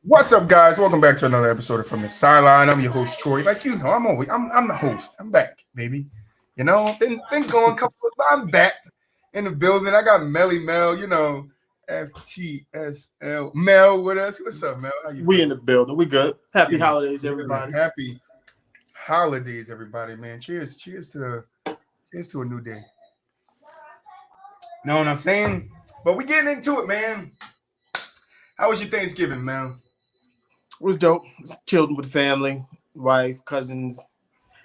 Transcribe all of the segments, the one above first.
What's up, guys? Welcome back to another episode of From the Sideline. I'm your host Troy. Like you know, I'm the host. I'm back, baby. You know, been going a couple of I'm back in the building. I got Melly Mel, FTSL Mel with us. What's up, Mel? How you We in feeling? the building. We good. Happy Yeah, holidays, really everybody. happy holidays, everybody, man. Cheers to a new day. Know what I'm saying? But we getting into it, man. How was your Thanksgiving, man? It was dope. Chilled with the family, wife, cousins,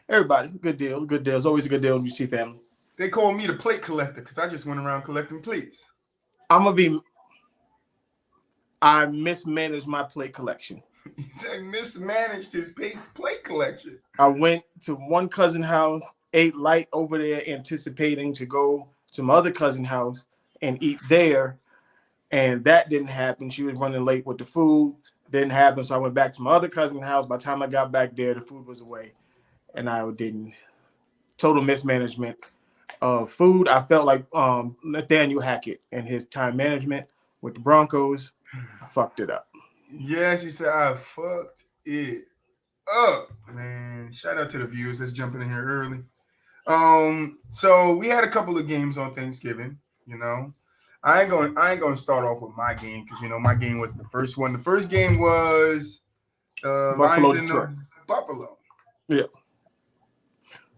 everybody. Good deal. Good deal. It's always a good deal when you see family. They call me the plate collector because I just went around collecting plates. I'm gonna be. I mismanaged my plate collection. He said mismanaged his plate collection. I went to one cousin house, ate light over there, anticipating to go to my other cousin house and eat there, and that didn't happen. She was running late with the food. Didn't happen, so I went back to my other cousin's house. By the time I got back there, the food was away, and I didn't. Total mismanagement of food. I felt like Nathaniel Hackett and his time management with the Broncos. I fucked it up. Yes, he said I fucked it up, man. Shout out to the viewers that's jumping in here early. So we had a couple of games on Thanksgiving. You know, I ain't going to start off with my game because my game was the first one. The first game was Buffalo, Lions in Detroit. the Buffalo. Yeah.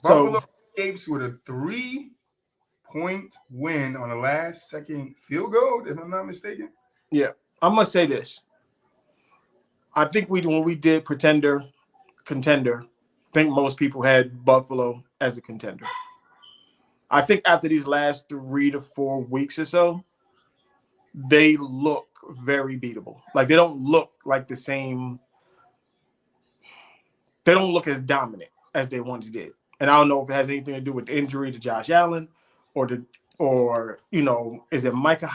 Buffalo So escapes with a 3-point win on a last second field goal, if I'm not mistaken. yeah, I'm gonna say this. I think when we did pretender, contender, I think most people had Buffalo as a contender. I think after these last 3 to 4 weeks or so, they look very beatable. Like they don't look like the same. They don't look as dominant as they once did. And I don't know if it has anything to do with the injury to Josh Allen or is it either Micah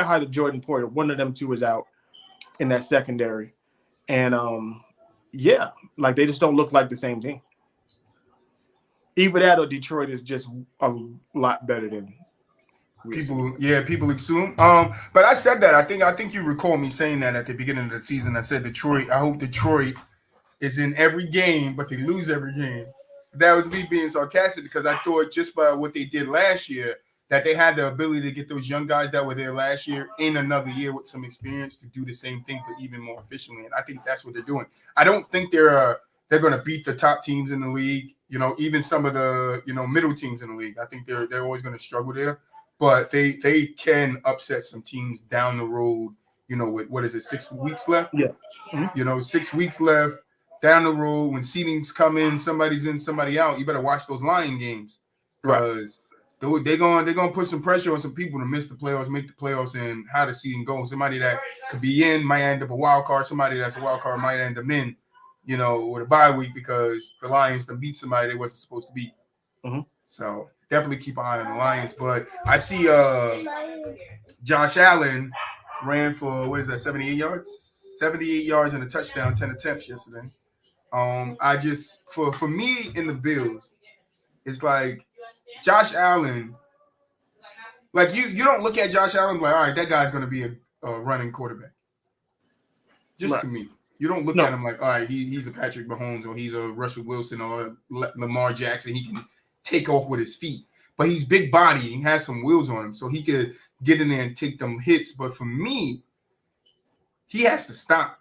Hyde or Jordan Poyer. One of them two is out in that secondary. And yeah, like they just don't look like the same team. Either that or Detroit is just a lot better than People assume. But I said that. I think you recall me saying that at the beginning of the season. I said Detroit. I hope Detroit is in every game, but they lose every game. That was me being sarcastic because I thought just by what they did last year that they had the ability to get those young guys that were there last year in another year with some experience to do the same thing, but even more efficiently. And I think that's what they're doing. I don't think they're going to beat the top teams in the league. Even some of the middle teams in the league. I think they're always going to struggle there, but they can upset some teams down the road. With what is it, 6 weeks left? Yeah. Mm-hmm. 6 weeks left. Down the road, when seedings come in, somebody's in, somebody out. You better watch those Lion games because they're gonna put some pressure on some people to miss the playoffs, make the playoffs, and how the seeding goes. Somebody that could be in might end up a wild card. Somebody that's a wild card might end up in, with a bye week because the Lions to beat somebody they wasn't supposed to beat. Mm-hmm. So definitely keep an eye on the Lions. But I see Josh Allen ran for 78 yards? 78 yards and a touchdown, 10 attempts yesterday. I just for me in the Bills, it's like Josh Allen. Like you don't look at Josh Allen like, all right, that guy's gonna be a running quarterback. Just to me, you don't look at him like, all right, he's a Patrick Mahomes or he's a Russell Wilson or a Lamar Jackson. He can take off with his feet, but he's big body. He has some wheels on him, so he could get in there and take them hits. But for me, he has to stop.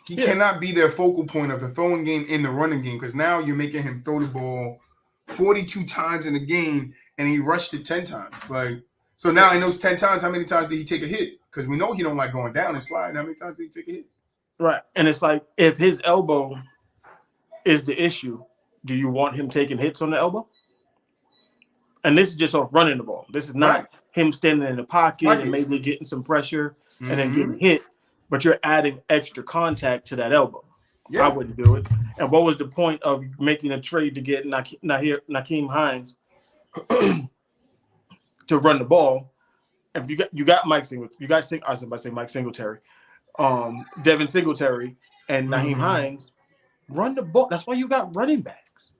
He cannot be their focal point of the throwing game in the running game because now you're making him throw the ball 42 times in the game and he rushed it 10 times. So now in those 10 times, how many times did he take a hit? Because we know he don't like going down and sliding. How many times did he take a hit? Right. And it's like if his elbow is the issue, do you want him taking hits on the elbow? And this is just off running the ball. This is not him standing in the pocket and maybe getting some pressure and then getting hit. But you're adding extra contact to that elbow. Yeah. I wouldn't do it. And what was the point of making a trade to get Nyheim Hines to run the ball? If you got Mike Singletary, I was about to say Mike Singletary, Devin Singletary, and Nyheim Hines, run the ball. That's why you got running backs.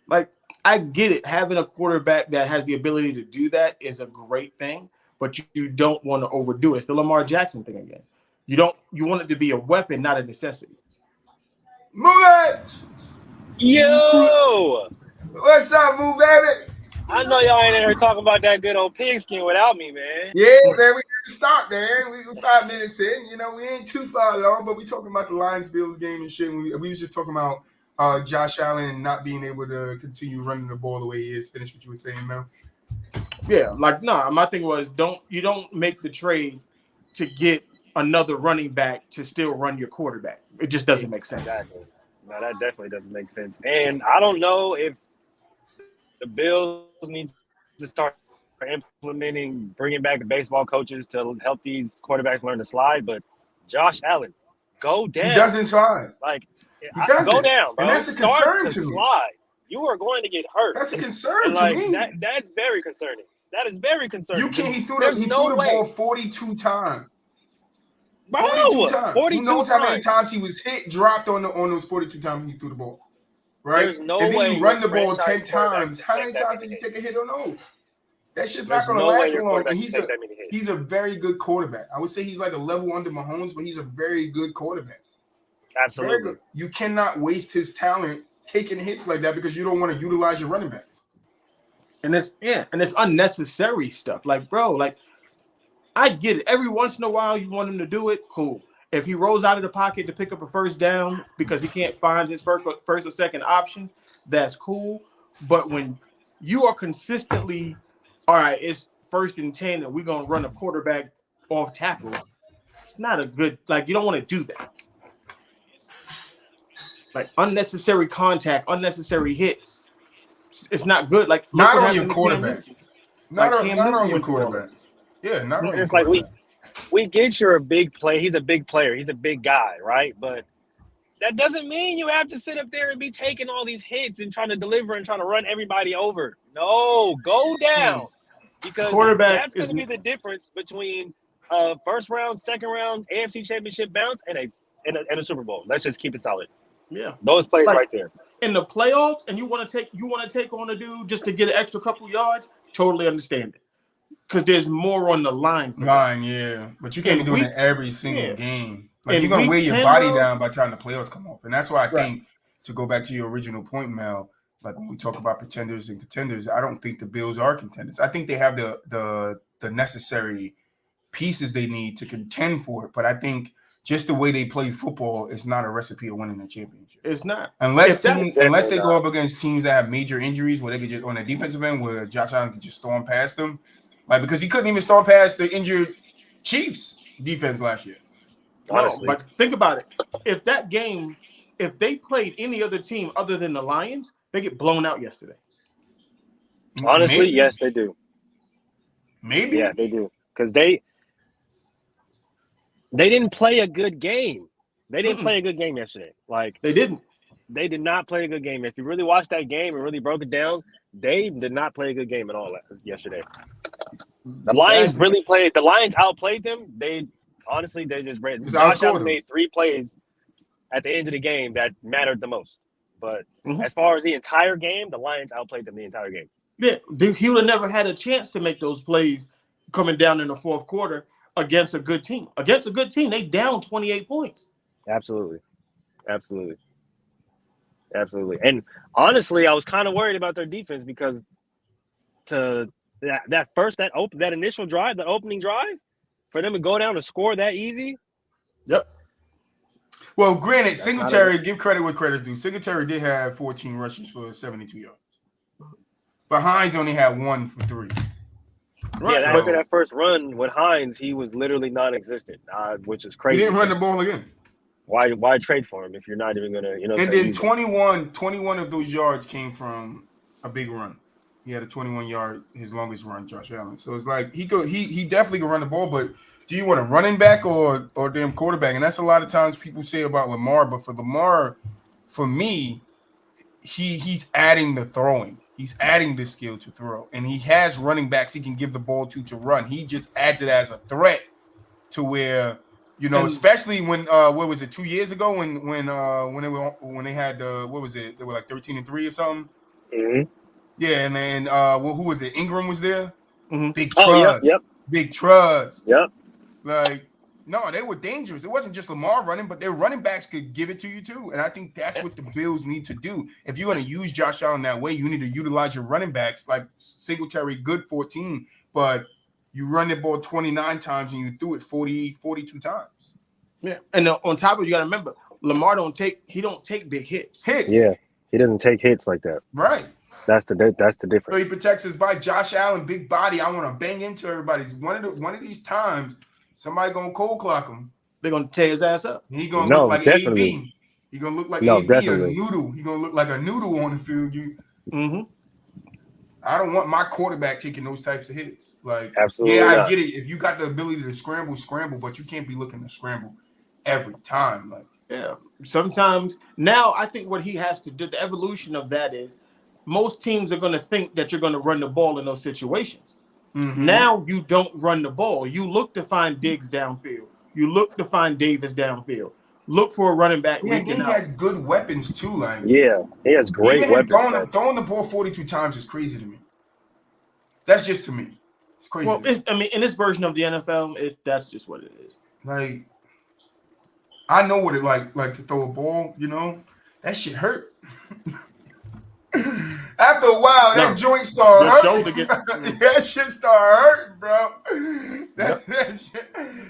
Like I get it, having a quarterback that has the ability to do that is a great thing. but you don't want to overdo it. It's the Lamar Jackson thing again. You want it to be a weapon, not a necessity. Move it! Yo, What's up, Move Baby? I know y'all ain't in here talking about that good old pigskin without me, man. Yeah, man, we got to start, man. We 5 minutes in. You know, we ain't too far along, but we talking about the Lions-Bills game and shit. We was just talking about Josh Allen not being able to continue running the ball the way he is. Finish what you were saying, Mel. Yeah, like my thing was you don't make the trade to get another running back to still run your quarterback. It just doesn't make sense. Exactly. No, that definitely doesn't make sense. And I don't know if the Bills need to start implementing, bringing back the baseball coaches to help these quarterbacks learn to slide. But Josh Allen, go down. He doesn't slide. Like, go down, bro. And that's a Start concern to to me. slide. You are going to get hurt. That's a concern like, to me. That's very concerning. That is very concerning. You can't. He threw the ball 42 times. Bro, 42 times. 42 Who knows times. how many times he was hit, dropped on those 42 times he threw the ball. Right? There's no and then way you run the ball franchise 10 times. How many take that times many did you take a hit on those? That's just There's not going to no way last your long. quarterback And can take that many hits. he's a very good quarterback. I would say he's like a level under Mahomes, but he's a very good quarterback. Absolutely. Very good. You cannot waste his talent taking hits like that because you don't want to utilize your running backs. And it's unnecessary stuff. Like, bro, like I get it. Every once in a while you want him to do it, cool. If he rolls out of the pocket to pick up a first down because he can't find his first or second option, that's cool. But when you are consistently, all right, it's 1st and 10 and we're going to run a quarterback off tackle, it's not a good, like, you don't want to do that. Like, unnecessary contact, unnecessary hits. It's not good. Like, not on your quarterback. Not on your quarterback. Yeah, not on your It's quarterback. like we get you're a big play. He's a big player. He's a big guy, right? But that doesn't mean you have to sit up there and be taking all these hits and trying to deliver and trying to run everybody over. No, go down. Because that's going to be the difference between a first round, second round, AFC Championship bounce and a Super Bowl. Let's just keep it solid. Yeah. Those plays right there. In the playoffs, and you want to take on a dude just to get an extra couple yards, totally understand it. Because there's more on the line. Yeah. But you can't be doing it every single game. Like, you're going to weigh your 10, body bro, down by the time the playoffs come off. And that's why I think, to go back to your original point, Mel, like when we talk about pretenders and contenders, I don't think the Bills are contenders. I think they have the necessary pieces they need to contend for it. But I think just the way they play football is not a recipe of winning a championship. It's not. Unless they go up against teams that have major injuries where they could just, on the defensive end, where Josh Allen could just storm past them. Like, because he couldn't even storm past the injured Chiefs defense last year. Honestly. No, but think about it. If they played any other team other than the Lions, they get blown out yesterday. Honestly, yes, they do. Maybe. Yeah, they do. Because they didn't play a good game. They didn't play a good game yesterday. Like, they didn't. They did not play a good game. If you really watched that game and really broke it down, they did not play a good game at all yesterday. The Lions really played. The Lions outplayed them. They just ran. Josh Allen made 3 plays at the end of the game that mattered the most. But as far as the entire game, the Lions outplayed them the entire game. Yeah, he would have never had a chance to make those plays coming down in the fourth quarter against a good team. Against a good team, they down 28 points. Absolutely. And honestly, I was kind of worried about their defense because that initial drive, the opening drive, for them to go down and score that easy. Yep. Well, granted, Singletary, give credit where credit's due. Singletary did have 14 rushes for 72 yards. But Hines only had 1 for 3. Right. Yeah, after that first run with Hines, he was literally non-existent, which is crazy. He didn't run the ball again. Why trade for him if you're not even gonna, And then 21 of those yards came from a big run. He had a 21-yard, his longest run, Josh Allen. So it's like he definitely could run the ball, but do you want a running back or damn quarterback? And that's a lot of times people say about Lamar, but for Lamar, for me, he's adding the throwing. He's adding the skill to throw. And he has running backs he can give the ball to run. He just adds it as a threat to where, especially when what was it, 2 years ago when they had what was it? They were like 13-3 or something. Mm-hmm. Yeah, and then who was it? Ingram was there. Mm-hmm. Big trust. Yep. Big trust. Yep. Like, no, they were dangerous. It wasn't just Lamar running, but their running backs could give it to you too. And I think that's what the Bills need to do. If you're going to use Josh Allen that way, you need to utilize your running backs. Like Singletary, good 14, but you run the ball 29 times and you threw it 42 times. Yeah, and on top of it, you got to remember, Lamar don't take big hits. Yeah, he doesn't take hits like that. Right. That's the difference. So he protects his body. Josh Allen, big body. I want to bang into everybody. One of these times, somebody gonna cold clock him. They're gonna tear his ass up. He gonna look like definitely. AB. He gonna look like No, AB, definitely. a noodle. He gonna look like a noodle on the field. Mm-hmm. I don't want my quarterback taking those types of hits. Like, Absolutely yeah, not. I get it. If you got the ability to scramble, but you can't be looking to scramble every time. Like, yeah, sometimes now I think what he has to do, the evolution of that is, most teams are going to think that you're going to run the ball in those situations. mm-hmm. Now you don't run the ball. You look to find Diggs downfield. You look to find Davis downfield. Look for a running back. Yeah, he has good weapons too. Like, yeah, he has great even weapons. Throwing the ball 42 times is crazy to me. That's just to me. It's crazy. Well, in this version of the NFL, that's just what it is. Like, I know what it like to throw a ball. You know, that shit hurt. After a while, that joint started hurting. That shit started hurting, bro. That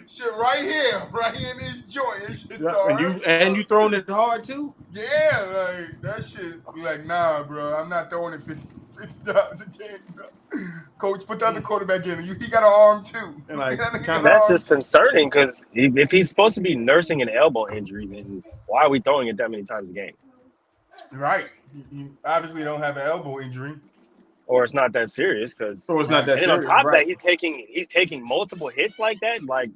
shit right here in this joint. That shit started hurting. And you throwing it hard too? Yeah, like that shit. Like, nah, bro. I'm not throwing it 50 times a game, bro. Coach, put the other quarterback in. He got an arm too. And like, that's just concerning because if he's supposed to be nursing an elbow injury, then why are we throwing it that many times a game? Right. You obviously don't have an elbow injury. Or it's not that serious because. Or it's not that serious. And on top of that, he's taking multiple hits like that. Like,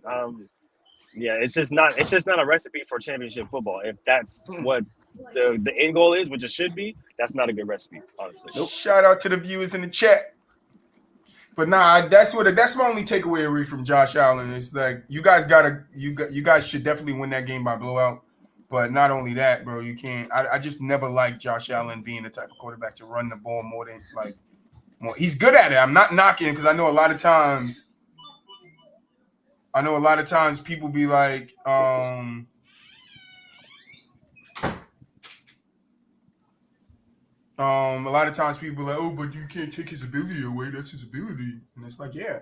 yeah, it's just not a recipe for championship football. If that's what the end goal is, which it should be, that's not a good recipe, honestly. Nope. Shout out to the viewers in the chat. But nah, that's my only takeaway away from Josh Allen. It's like you guys should definitely win that game by blowout. But not only that, bro, you can't. I just never liked Josh Allen being the type of quarterback to run the ball more. He's good at it. I'm not knocking because I know a lot of times people be like, a lot of times people are like, oh, but you can't take his ability away. That's his ability. And it's like, yeah,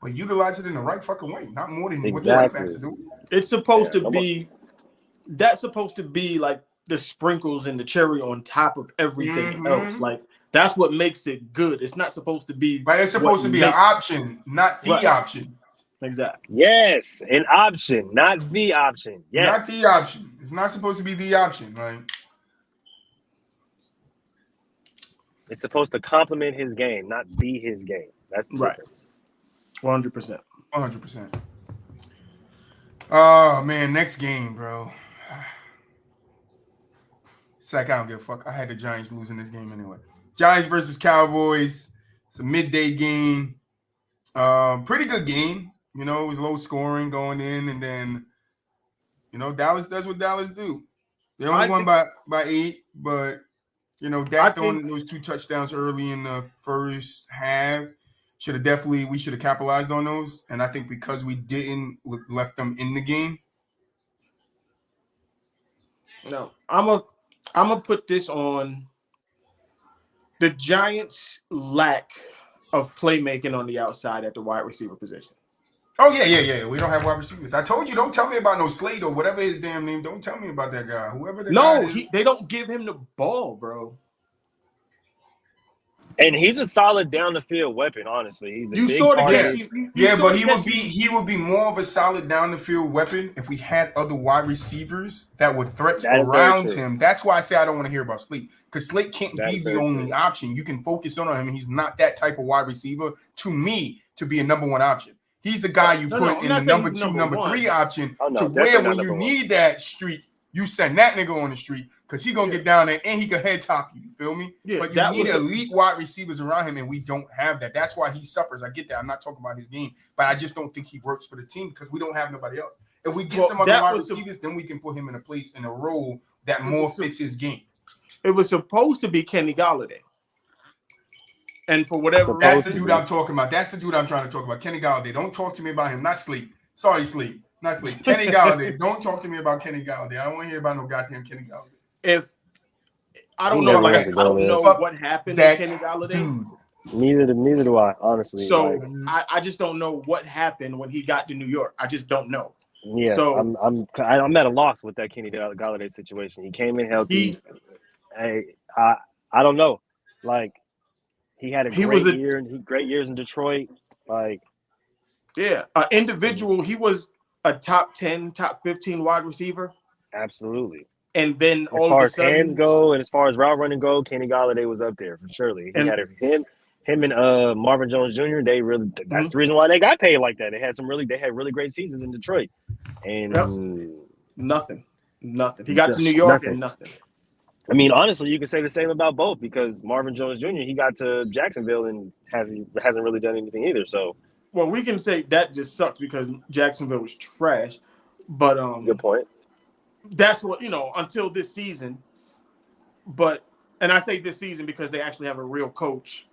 but utilize it in the right fucking way, not more than what the running backs are doing. It's supposed to be. That's supposed to be like the sprinkles and the cherry on top of everything else. Like, that's what makes it good. It's not supposed to be. But it's supposed to be an option, not the option. Exactly. Yes, an option, not the option. Yes. Not the option. It's not supposed to be the option. Like, it's supposed to complement his game, not be his game. That's the difference. 100%. 100%. Oh man, next game, bro. It's like I don't give a fuck. I had the Giants losing this game anyway. Giants versus Cowboys. It's a midday game. Pretty good game. You know, it was low scoring going in, and then, you know, Dallas does what Dallas do. They only won by 8, but, you know, Dak throwing those 2 touchdowns early in the first half. We should have capitalized on those. And I think because we didn't, we left them in the game. No, I'm gonna put this on the Giants' lack of playmaking on the outside at the wide receiver position. Oh, yeah. We don't have wide receivers. I told you, don't tell me about no Slade or whatever his damn name. Don't tell me about that guy. Whoever the guy is. They don't give him the ball, bro. And he's a solid down the field weapon, honestly. He's a big target. But he would be more of a solid down the field weapon if we had other wide receivers that were threats around him. That's why I say I don't want to hear about Slate, because Slate can't be the only option. You can focus on him. He's not that type of wide receiver to me to be a number 1 option. He's the guy you put in the number 2, number 3 option to where when you need that streak, you send that nigga on the street because he's going to get down there and he can head top you. You feel me? Yeah, but you need elite wide receivers around him, and we don't have that. That's why he suffers. I get that. I'm not talking about his game, but I just don't think he works for the team because we don't have nobody else. If we get some other wide receivers, then we can put him in a place, in a role that more fits his game. It was supposed to be Kenny Galladay. And for whatever That's Supposed the to dude be. I'm talking about. That's the dude I'm trying to talk about. Kenny Galladay. Don't talk to me about him. Not Sleep. Sorry, Sleep. Not Sleep. Kenny Galladay. Don't talk to me about Kenny Galladay. I don't want to hear about no goddamn Kenny Galladay. if I He don't know, never like I went said, to I go don't there. know Fuck what happened to that Kenny Galladay. dude. Neither do I, honestly. So Like, I just don't know what happened when he got to New York. I just don't know. yeah, So I'm at a loss with that Kenny Galladay situation. He came in healthy. I don't know. Like, he had a he was great year and great years in Detroit. Like, an individual. He was a top 10, top 15 wide receiver, absolutely. and then As all of far a as hands sudden, go and as far as route running go, Kenny Galladay was up there for surely. He and had him and Marvin Jones Jr. They really that's the reason why they got paid like that. They had really great seasons in Detroit, and nothing. He got to New just York nothing. and nothing. I mean, honestly, you could say the same about both because Marvin Jones Jr. He got to Jacksonville and hasn't really done anything either. So, Well, we can say that just sucked because Jacksonville was trash. But good point. that's what until this season. And I say this season because they actually have a real coach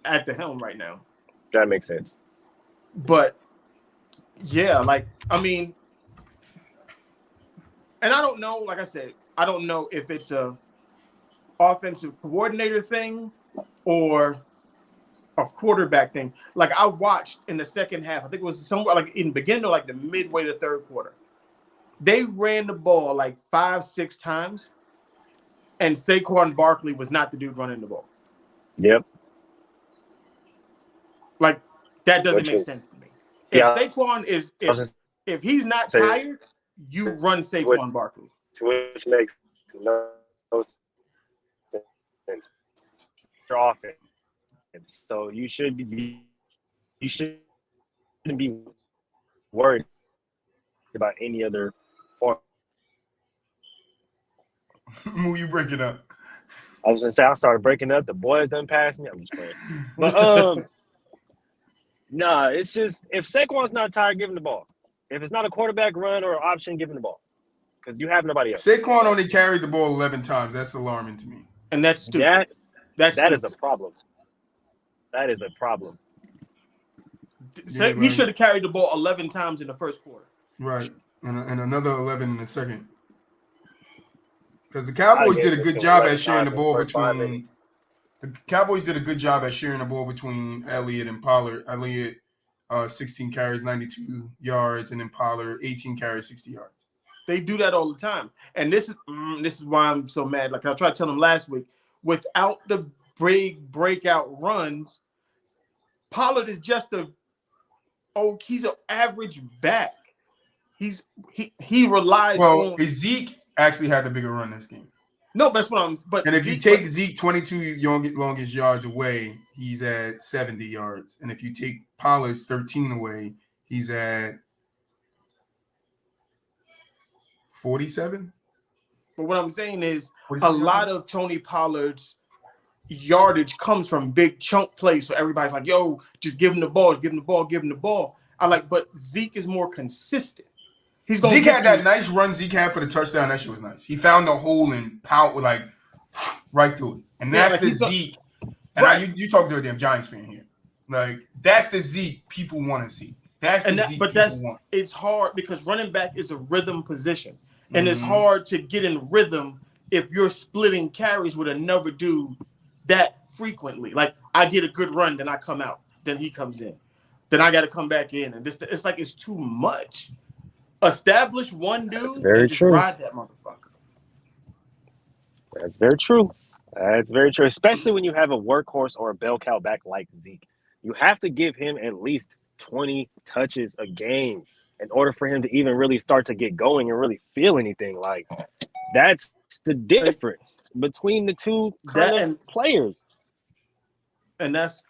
at the helm right now. That makes sense. But yeah, I mean, and I don't know. Like I said, I don't know if it's a offensive coordinator thing or a quarterback thing. Like I watched in the second half, I think it was somewhere like in the beginning or like the midway to third quarter. They ran the ball like 5-6 times, and Saquon Barkley was not the dude running the ball. Yep. Like that doesn't make sense to me. If Saquon is if he's not tired, you run Saquon Barkley. Which makes no sense. Your offense. So you shouldn't be worried about any other form. Who you breaking up? I was gonna say I started breaking up. The boys done passed me. I'm just playing. But nah, it's just if Saquon's not tired, give him the ball. If it's not a quarterback run or option, give him the ball. Because you have nobody else. Saquon only carried the ball 11 times. That's alarming to me. And that's stupid. That is a problem. That is a problem. He should have carried the ball 11 times in the first quarter. Right. And another 11 in the second. Because the Cowboys did a good job at sharing the ball between the Cowboys did a good job at sharing the ball between Elliott and Pollard. Elliott 16 carries, 92 yards, and then Pollard 18 carries, 60 yards. They do that all the time. And this is why I'm so mad. Like I tried to tell them last week, without the big breakout runs, Pollard is just he's an average back. He relies on Zeke actually had the bigger run this game. No, that's what and if you take Zeke 22 longest yards away, he's at 70 yards. And if you take Pollard's 13 away, he's at 47. But what I'm saying is a lot of Tony Pollard's yardage comes from big chunk plays. So everybody's like, yo, just give him the ball, give him the ball, give him the ball. But Zeke is more consistent. Zeke had that nice run Zeke had for the touchdown. That shit was nice. He found the hole and power like right through it. And that's the Zeke. And you talk to a damn Giants fan here. Like that's the Zeke people want to see. That's the Zeke people want. It's hard because running back is a rhythm position. And it's hard to get in rhythm if you're splitting carries with another dude that frequently. Like I get a good run, then I come out, then he comes in. Then I got to come back in. And it's like it's too much. Establish one dude and just ride that motherfucker. That's very true. That's very true. Especially when you have a workhorse or a bell cow back like Zeke. You have to give him at least 20 touches a game in order for him to even really start to get going and really feel anything. Like that's the difference between the two players. And that's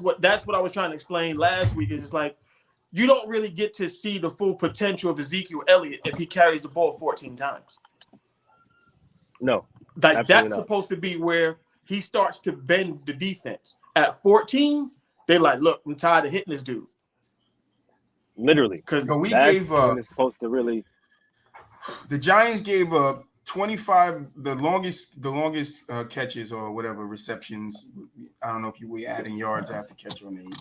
what I was trying to explain last week. Is like you don't really get to see the full potential of Ezekiel Elliott if he carries the ball 14 times. No. Like that's supposed to be where he starts to bend the defense. At 14, they're like, look, I'm tired of hitting this dude. Literally. Because when it's supposed to really. The Giants gave up 25, the longest catches or whatever receptions. I don't know if we add in yards after catch on these.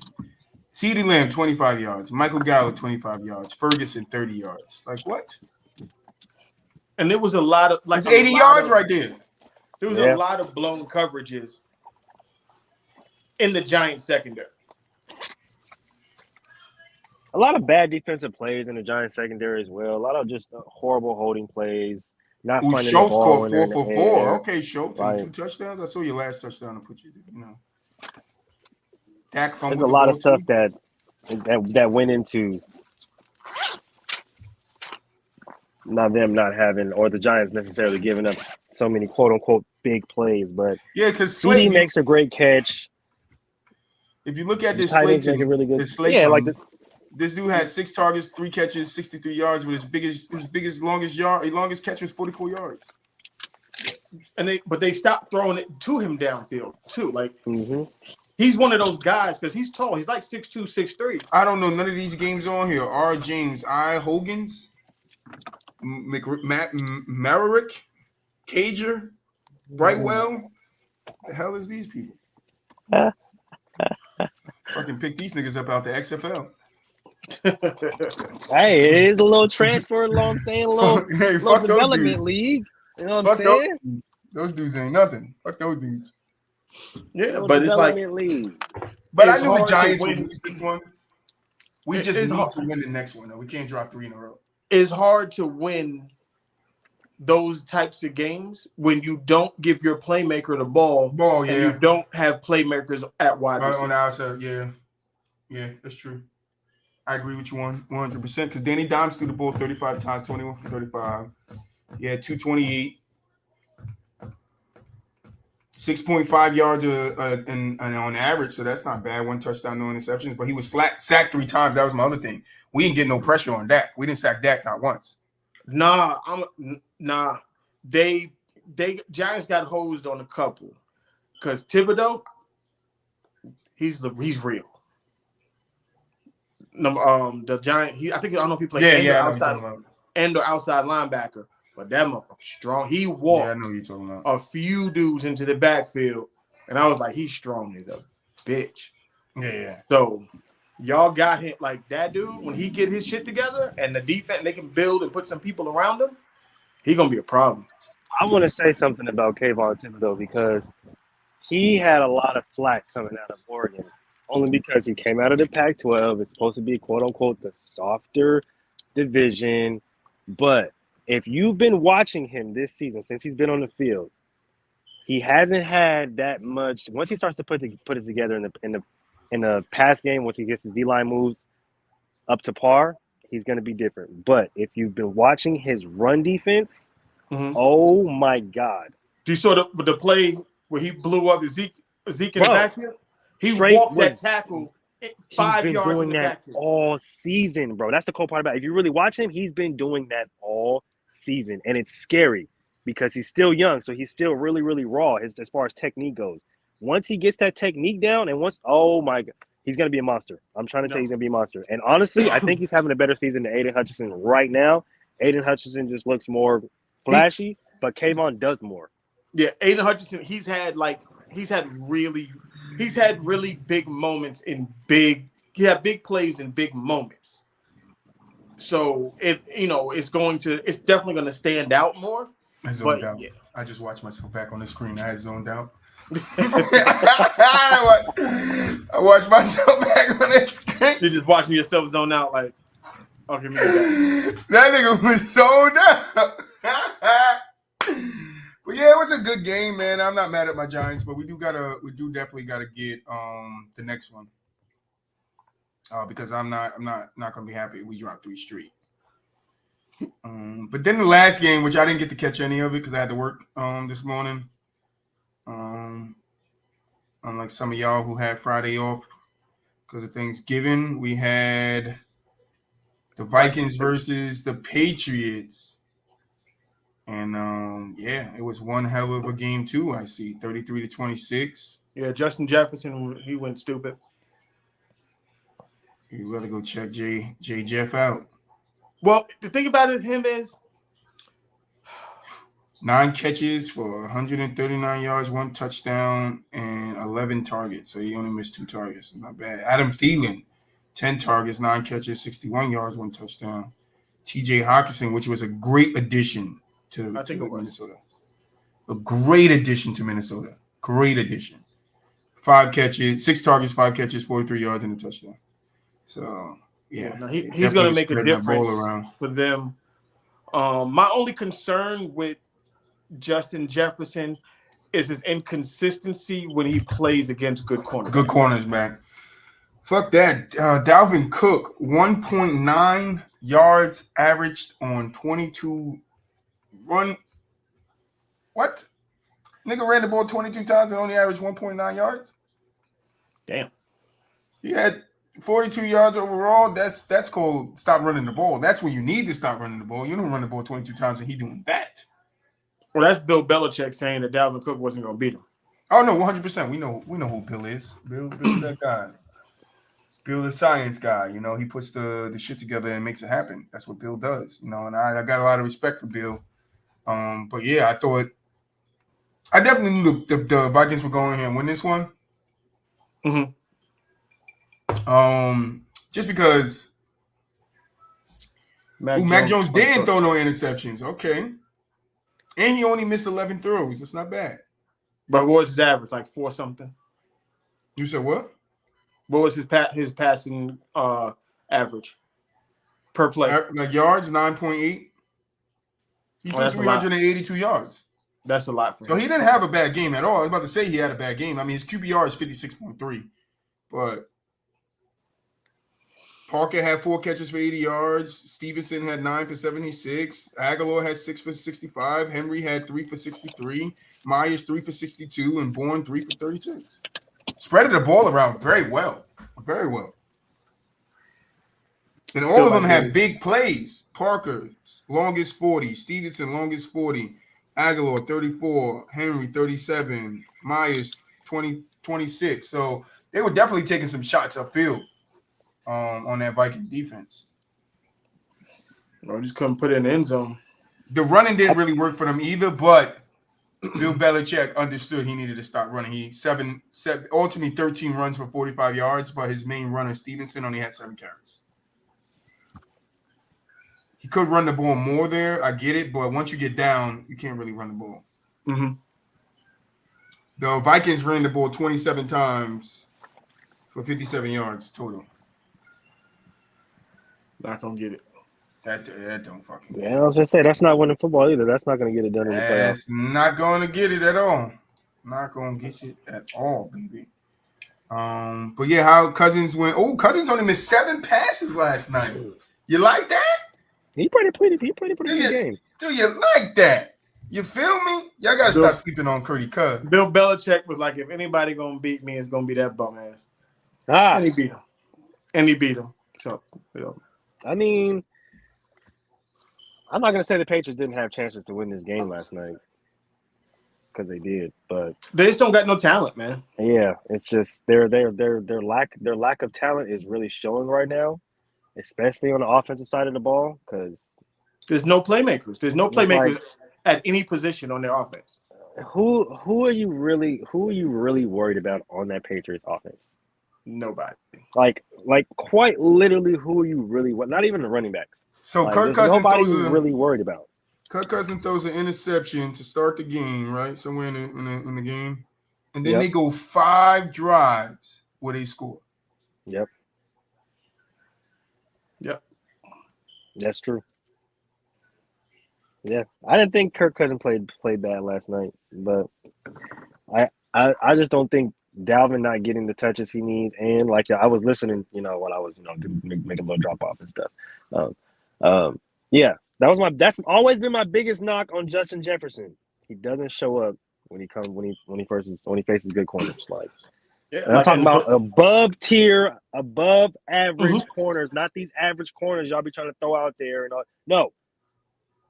CeeDee Lamb 25 yards, Michael Gallup 25 yards, Ferguson 30 yards. Like what? And there was a lot of It's 80 yards right there. There was a lot of blown coverages in the Giants secondary. A lot of bad defensive plays in the Giants secondary as well. A lot of just horrible holding plays. Not finding Schultz the ball caught when they're 4 in the for 4. air. Okay, Schultz Right. and 2 touchdowns. I saw your last touchdown to put you know. Dak fumbled There's a lot of the ball stuff that went into not having, or the Giants necessarily giving up so many quote unquote big plays. But yeah, because CeeDee makes a great catch. If you look at this Titans make a Slayton, really good. Slayton, like this dude had 6 targets, 3 catches, 63 yards, with his longest catch was 44 yards. And they stopped throwing it to him downfield too. Like he's one of those guys because he's tall. He's like 6'2", 6'3". I don't know none of these games on here. R. James, I. Hogans, Marrick, Cager, Brightwell. The hell is these people? Fucking pick these niggas up out the XFL. Hey, it is a little transfer, you know what I'm saying? A little development league. You know what I'm saying? Those dudes ain't nothing. Fuck those dudes. Yeah, but it's like league. But I knew the Giants would lose this one. We just need hard to win the next one, though. We can't drop 3 in a row. It's hard to win those types of games when you don't give your playmaker the ball. Yeah. And you don't have playmakers at wide receiver. On the outside, yeah. Yeah, that's true. I agree with you 100% because Danny Dimes threw the ball 35 times, 21 for 35. Yeah, 228. 6.5 yards and on average, so that's not bad. 1 touchdown, no interceptions. But he was sacked 3 times. That was my other thing. We didn't get no pressure on Dak. We didn't sack Dak not once. Nah. They Giants got hosed on a couple because Thibodeau, he's real. The Giant, I don't know if he played end or outside linebacker, but that motherfucker strong. He walked I know you're talking about. A few dudes into the backfield, and I was like, he's strong as a bitch. Yeah. So y'all got him like that dude. When he get his shit together and the defense, they can build and put some people around him, he gonna be a problem. I want to say something about Kayvon Thibodeau because he had a lot of flack coming out of Oregon. Only because he came out of the Pac-12. It's supposed to be, quote-unquote, the softer division. But if you've been watching him this season, since he's been on the field, he hasn't had that much. Once he starts to put it together in the pass game, once he gets his D-line moves up to par, he's going to be different. But if you've been watching his run defense, oh, my God. Do you saw the play where he blew up Zeke in the backfield? He walked that tackle 5 yards in the backfield. He's been doing that all season, bro. That's the cool part about it. If you really watch him, he's been doing that all season. And it's scary because he's still young, so he's still really, really raw as far as technique goes. Once he gets that technique down oh, my God, he's going to be a monster. I'm trying to tell you he's going to be a monster. And honestly, I think he's having a better season than Aiden Hutchinson right now. Aiden Hutchinson just looks more flashy, but Kayvon does more. Yeah, Aiden Hutchinson, he's had really big moments he had big plays in big moments. So it's definitely going to stand out more. I zoned out. Yeah. I just watched myself back on the screen. I had zoned out. I watched myself back on the screen. You're just watching yourself zone out like, okay, that nigga was zoned out. But yeah, it was a good game, man. I'm not mad at my Giants, but we do definitely gotta get the next one. Because I'm not gonna be happy if we drop 3 straight. But then the last game, which I didn't get to catch any of it because I had to work this morning. Unlike some of y'all who had Friday off because of Thanksgiving, we had the Vikings versus the Patriots. And it was one hell of a game too. I see 33-26. Yeah, Justin Jefferson, he went stupid. You gotta go check J Jeff out. Well, the thing about him is 9 catches for 139 yards, 1 touchdown, and 11 targets. So he only missed 2 targets. Not bad. Adam Thielen, 10 targets, 9 catches, 61 yards, 1 touchdown. T.J. Hawkinson, which was a great addition to Minnesota. A great addition to Minnesota. Great addition. 5 catches, 6 targets, 5 catches, 43 yards, and a touchdown. So, yeah. No, he's going to make a difference for them. My only concern with Justin Jefferson is his inconsistency when he plays against good corners. Good corners, man. Fuck that. Dalvin Cook, 1.9 yards averaged on 22 run. What? Nigga ran the ball 22 times and only averaged 1.9 yards? Damn. He had 42 yards overall. That's called stop running the ball. That's when you need to stop running the ball. You don't run the ball 22 times and he doing that. Well, that's Bill Belichick saying that Dalvin Cook wasn't going to beat him. Oh, no, 100%. We know who Bill is. Bill's that guy. Bill the science guy. You know, he puts the shit together and makes it happen. That's what Bill does. You know, and I got a lot of respect for Bill. But, yeah, I definitely knew the Vikings were going here and win this one. Mm-hmm. Just because Mac Jones didn't throw no interceptions. Okay. And he only missed 11 throws. That's not bad. But what was his average? Like 4 something? You said what? What was his passing average per play? Like yards, 9.8. He threw 382 yards. That's a lot for him. So he didn't have a bad game at all. I was about to say he had a bad game. I mean, his QBR is 56.3. But Parker had 4 catches for 80 yards. Stevenson had 9 for 76. Aguilar had 6 for 65. Henry had 3 for 63. Myers 3 for 62. And Bourne 3 for 36. Spreaded the ball around very well. Very well. And all of them had big plays. Parker, longest 40. Stevenson, longest 40. Aguilar, 34. Henry, 37. Myers, 26. So they were definitely taking some shots upfield on that Viking defense. Well, just couldn't put it in the end zone. The running didn't really work for them either, but Bill Belichick understood he needed to stop running. He ultimately 13 runs for 45 yards, but his main runner, Stevenson, only had 7 carries. He could run the ball more there. I get it, but once you get down, you can't really run the ball. Mm-hmm. The Vikings ran the ball 27 times for 57 yards total. Not gonna get it. That don't fucking get it. Yeah, I was gonna say that's not winning football either. That's not gonna get it done in the playoffs. That's not gonna get it at all. Not gonna get it at all, baby. But yeah, how Cousins went. Oh, Cousins only missed 7 passes last night. You like that? He played a pretty good game. Do you like that? You feel me? Y'all gotta stop sleeping on Curdy Cuz. Bill Belichick was like, if anybody gonna beat me, it's gonna be that bum ass. And he beat him. So, you know. I mean, I'm not gonna say the Patriots didn't have chances to win this game last night because they did, but they just don't got no talent, man. Yeah, it's just their lack of talent is really showing right now, especially on the offensive side of the ball, because there's no playmakers. There's no playmakers at any position on their offense. Who are you really worried about on that Patriots offense? Nobody. Like quite literally, who are you really? Not even the running backs. So Kirk Cousins really worried about. Kirk Cousins throws an interception to start the game, right? Somewhere in the game, and then they go 5 drives where they score. Yep. That's true. Yeah, I didn't think Kirk Cousins played bad last night, but I just don't think Dalvin not getting the touches he needs, and I was listening, while I was making a little drop off and stuff. Yeah, that's always been my biggest knock on Justin Jefferson. He doesn't show up when he faces good corners. I'm talking about above average corners, not these average corners y'all be trying to throw out there. And no,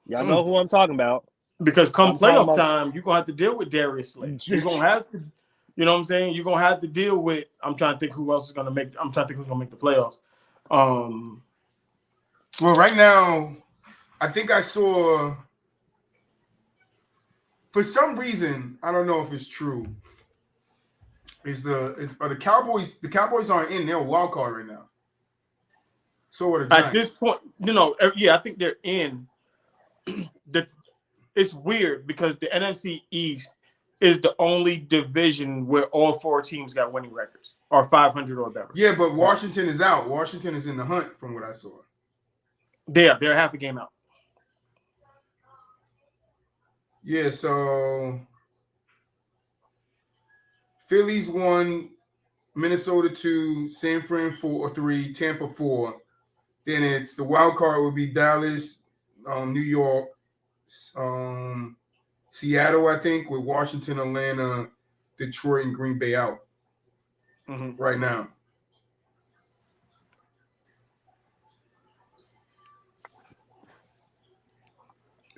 y'all know who I'm talking about. Because come playoff time, you're gonna have to deal with Darius Slay. You're gonna have to, you know what I'm saying? You're gonna have to deal with. I'm trying to think who else is gonna make. I'm trying to think who's gonna make the playoffs. Well, right now, I think I saw For some reason, I don't know if it's true. Are the Cowboys? The Cowboys aren't in. They're a wild card right now. So are the At Giants. this point, yeah, I think they're in. It's weird because the NFC East is the only division where all 4 teams got winning records or 500 or better. Yeah, but Washington is out. Washington is in the hunt from what I saw. They're half a game out. Yeah, so Phillies 1, Minnesota 2, San Fran 4-3, Tampa 4. Then it's the wild card would be Dallas, New York, Seattle, I think, with Washington, Atlanta, Detroit, and Green Bay out right now.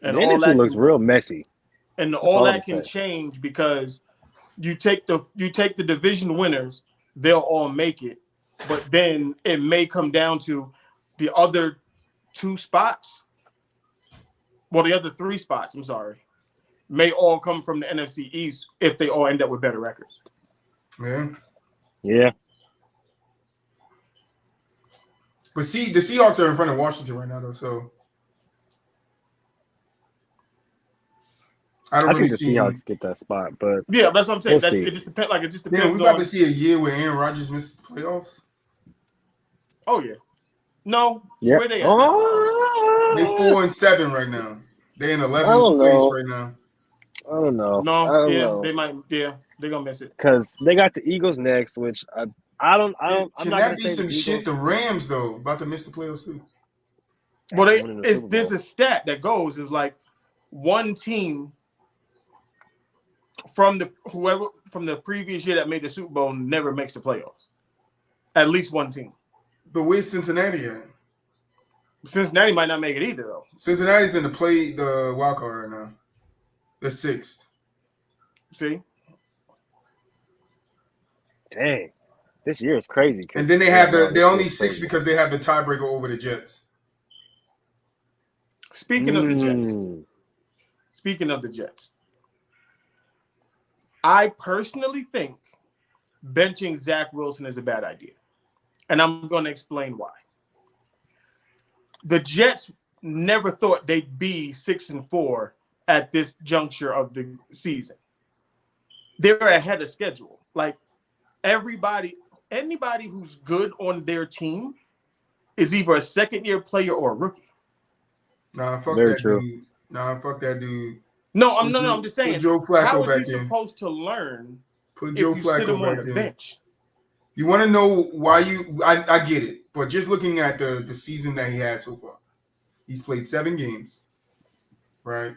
And all that looks real messy. And all that can change because you take the division winners, they'll all make it, but then it may come down to the other 2 spots. Well, the other 3 spots, I'm sorry, may all come from the NFC East if they all end up with better records. Yeah. But see, the Seahawks are in front of Washington right now, though, so I think the Seahawks get that spot, but yeah, that's what I'm saying. It just depends. Like it just depends. Yeah, we about to see a year where Aaron Rodgers misses the playoffs. Oh yeah, no, yeah. Where they at? They 4-7 right now. They're in 11th place right now. I don't know. No, know. They might. Yeah, they're gonna miss it because they got the Eagles next, which I don't. Can I'm not that be some shit? The Rams though about to miss the playoffs too. Well, there's a stat that goes is like one team from the previous year that made the Super Bowl never makes the playoffs. At least one team. But where's Cincinnati at? Cincinnati might not make it either, though. Cincinnati's in the wild card right now. They're 6th. See? Dang. This year is crazy. And then they're only 6 because they have the tiebreaker over the Jets. Speaking of the Jets, I personally think benching Zach Wilson is a bad idea. And I'm going to explain why. The Jets never thought they'd be 6-4 at this juncture of the season. They're ahead of schedule. Like anybody who's good on their team is either a second-year player or a rookie. Nah, fuck that dude. Nah, fuck that dude. No, I'm just saying. Put Joe Flacco how back is he supposed to learn Put Joe if you Flacco sit him on back the in. bench? You want to know why I get it, but just looking at the season that he had so far, he's played 7 games, right?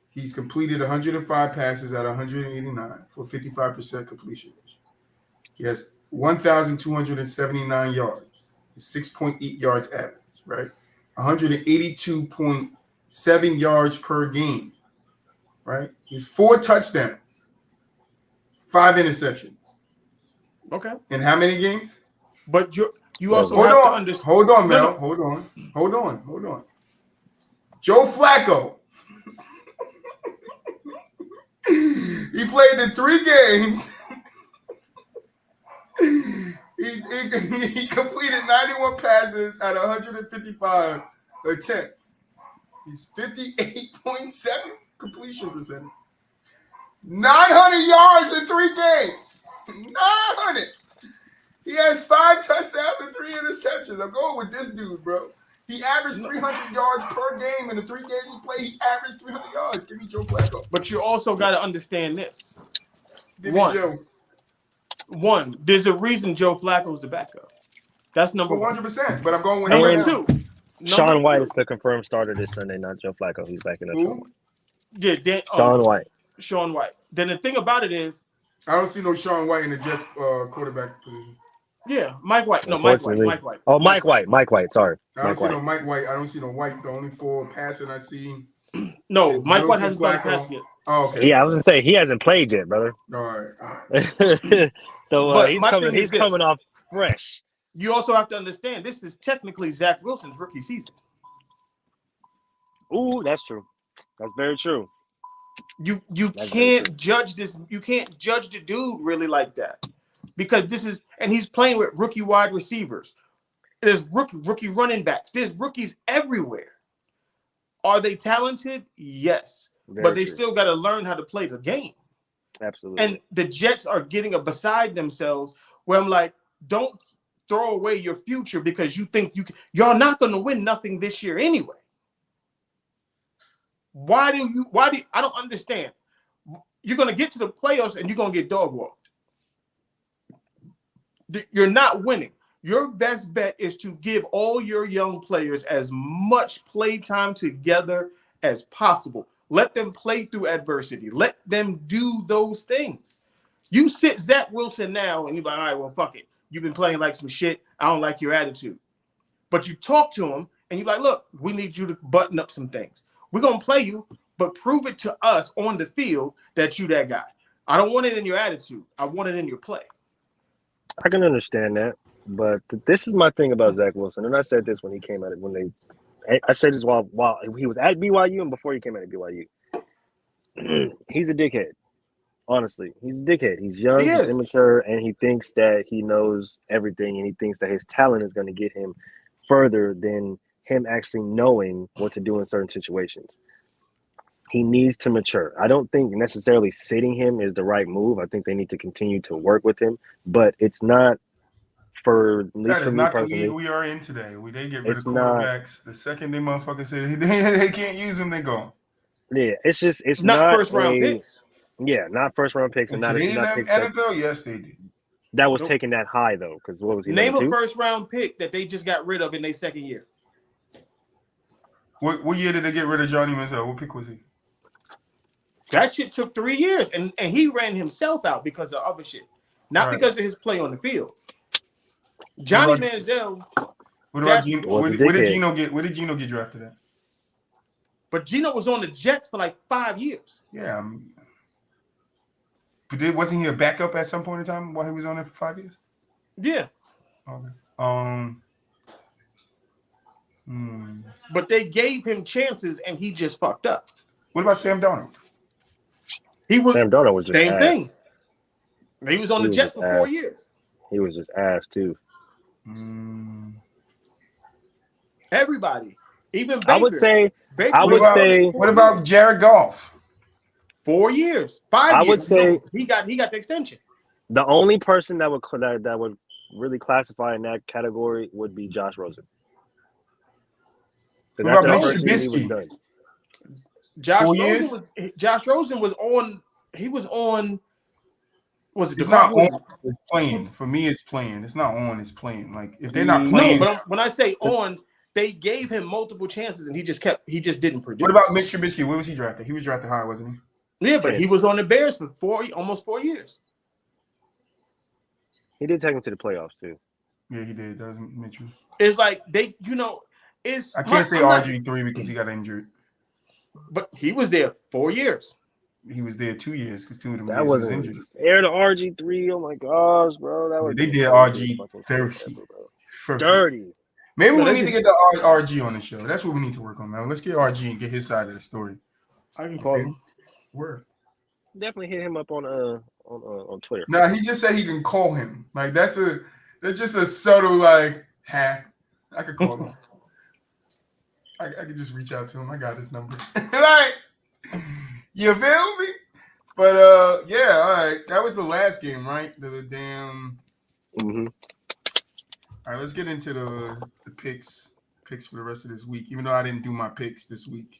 He's completed 105 passes at 189 for 55% completion rate. He has 1,279 yards, 6.8 yards average, right? 182.7 yards per game, right? He's 4 touchdowns, 5 interceptions. Okay. In how many games? But you also have to understand. Hold on, Mel. Hold on. Joe Flacco. He played in 3 games. He completed 91 passes at 155 attempts. He's 58.7 completion percentage. 900 yards in 3 games. 900. He has 5 touchdowns and 3 interceptions. I'm going with this dude, bro. He averaged 300 yards per game in the 3 games he played. He averaged 300 yards. Give me Joe Flacco. But you also got to understand this. Give me Joe. One, there's a reason Joe Flacco's the backup. That's number 100%. But I'm going with number him. 2. Sean White is the confirmed starter this Sunday, not Joe Flacco. He's backing up Sean White. Yeah, Sean White. Sean White. Then the thing about it is, I don't see no Sean White in the Jets quarterback position. Yeah, Mike White. No, Mike White. Oh, Mike White. Sorry. I don't see no Mike White. I don't see no White. The only 4 passing I see. No, Mike White hasn't done a pass yet. Oh, okay. Yeah, I was gonna say he hasn't played yet, brother. All right. So he's coming off fresh. You also have to understand this is technically Zach Wilson's rookie season. Ooh, that's true. That's very true. You That's very true. can't judge this. You can't judge the dude really like that because this is and he's playing with rookie wide receivers. There's rookie running backs. There's rookies everywhere. Are they talented? Yes, but Very they true. still got to learn how to play the game. Absolutely. And the Jets are getting beside themselves where I'm like, don't throw away your future because you think you're not going to win nothing this year anyway. Why do I don't understand. You're going to get to the playoffs and you're going to get dog walked. You're not winning. Your best bet is to give all your young players as much play time together as possible. Let them play through adversity. Let them do those things. You sit Zach Wilson now and you're like, all right, well, fuck it. You've been playing like some shit. I don't like your attitude. But you talk to him and you're like, look, we need you to button up some things. We're going to play you, but prove it to us on the field that you that guy. I don't want it in your attitude. I want it in your play. I can understand that, but this is my thing about Zach Wilson, and I said this when he came at it. I said this while he was at BYU and before he came out of BYU. He's a dickhead. Honestly, he's a dickhead. He's young, he's immature, and he thinks that he knows everything, and he thinks that his talent is going to get him further than him actually knowing what to do in certain situations. He needs to mature. I don't think necessarily sitting him is the right move. I think they need to continue to work with him, but it's not for at least That for is me not personally. the league we are in today. They get rid It's of quarterbacks. The second they motherfuckers say they can't use them, they go. Yeah, it's not first round picks. Yeah, not first round picks, In and not today's picks NFL, yes, they did. that was taken that high though. Because what was he? Name a two? first round pick that they just got rid of in their second year. What year did they get rid of Johnny Manziel? What pick was he? That shit took 3 years, and he ran himself out because of other shit, not because of his play on the field. Johnny Manziel. Where did Geno get? Where did Geno get drafted at? But Geno was on the Jets for like 5 years. Yeah, but wasn't he a backup at some point in time while he was on there for 5 years? Yeah. Okay. But they gave him chances, and he just fucked up. What about Sam Darnold? Sam Darnold was just same ass. thing. He was on the Jets for 4 years. He was just ass too. Everybody, even Baker. I would say. What about Jared Goff? 4 years, 5 years. I would say he got the extension. The only person that would really classify in that category would be Josh Rosen. What about Mitch Trubisky? Josh Rosen was on. He was on. Was it? It's not on. It's playing. For me, it's playing. It's not on. It's playing. Like if they're not playing. No, but when I say on, they gave him multiple chances, and he just didn't produce. What about Mitch Trubisky? Where was he drafted? He was drafted high, wasn't he? Yeah, but he was on the Bears for almost 4 years. He did take him to the playoffs too. Yeah, he did. That was Mitchell. It's like I can't say RG3 because he got injured. But he was there 4 years. He was there 2 years because 2 of them that years was injured. Air to RG3. Oh my gosh, bro. They did RG 30. Maybe we need to get the RG on the show. That's what we need to work on, man. Let's get RG and get his side of the story. I can call him. Word. Definitely hit him up on Twitter. No, he just said he can call him. Like that's just a subtle like I could call him. I could just reach out to him. I got his number. Like, you feel me? But yeah, all right. That was the last game, right? The damn. Mm-hmm. All right, let's get into the picks for the rest of this week. Even though I didn't do my picks this week.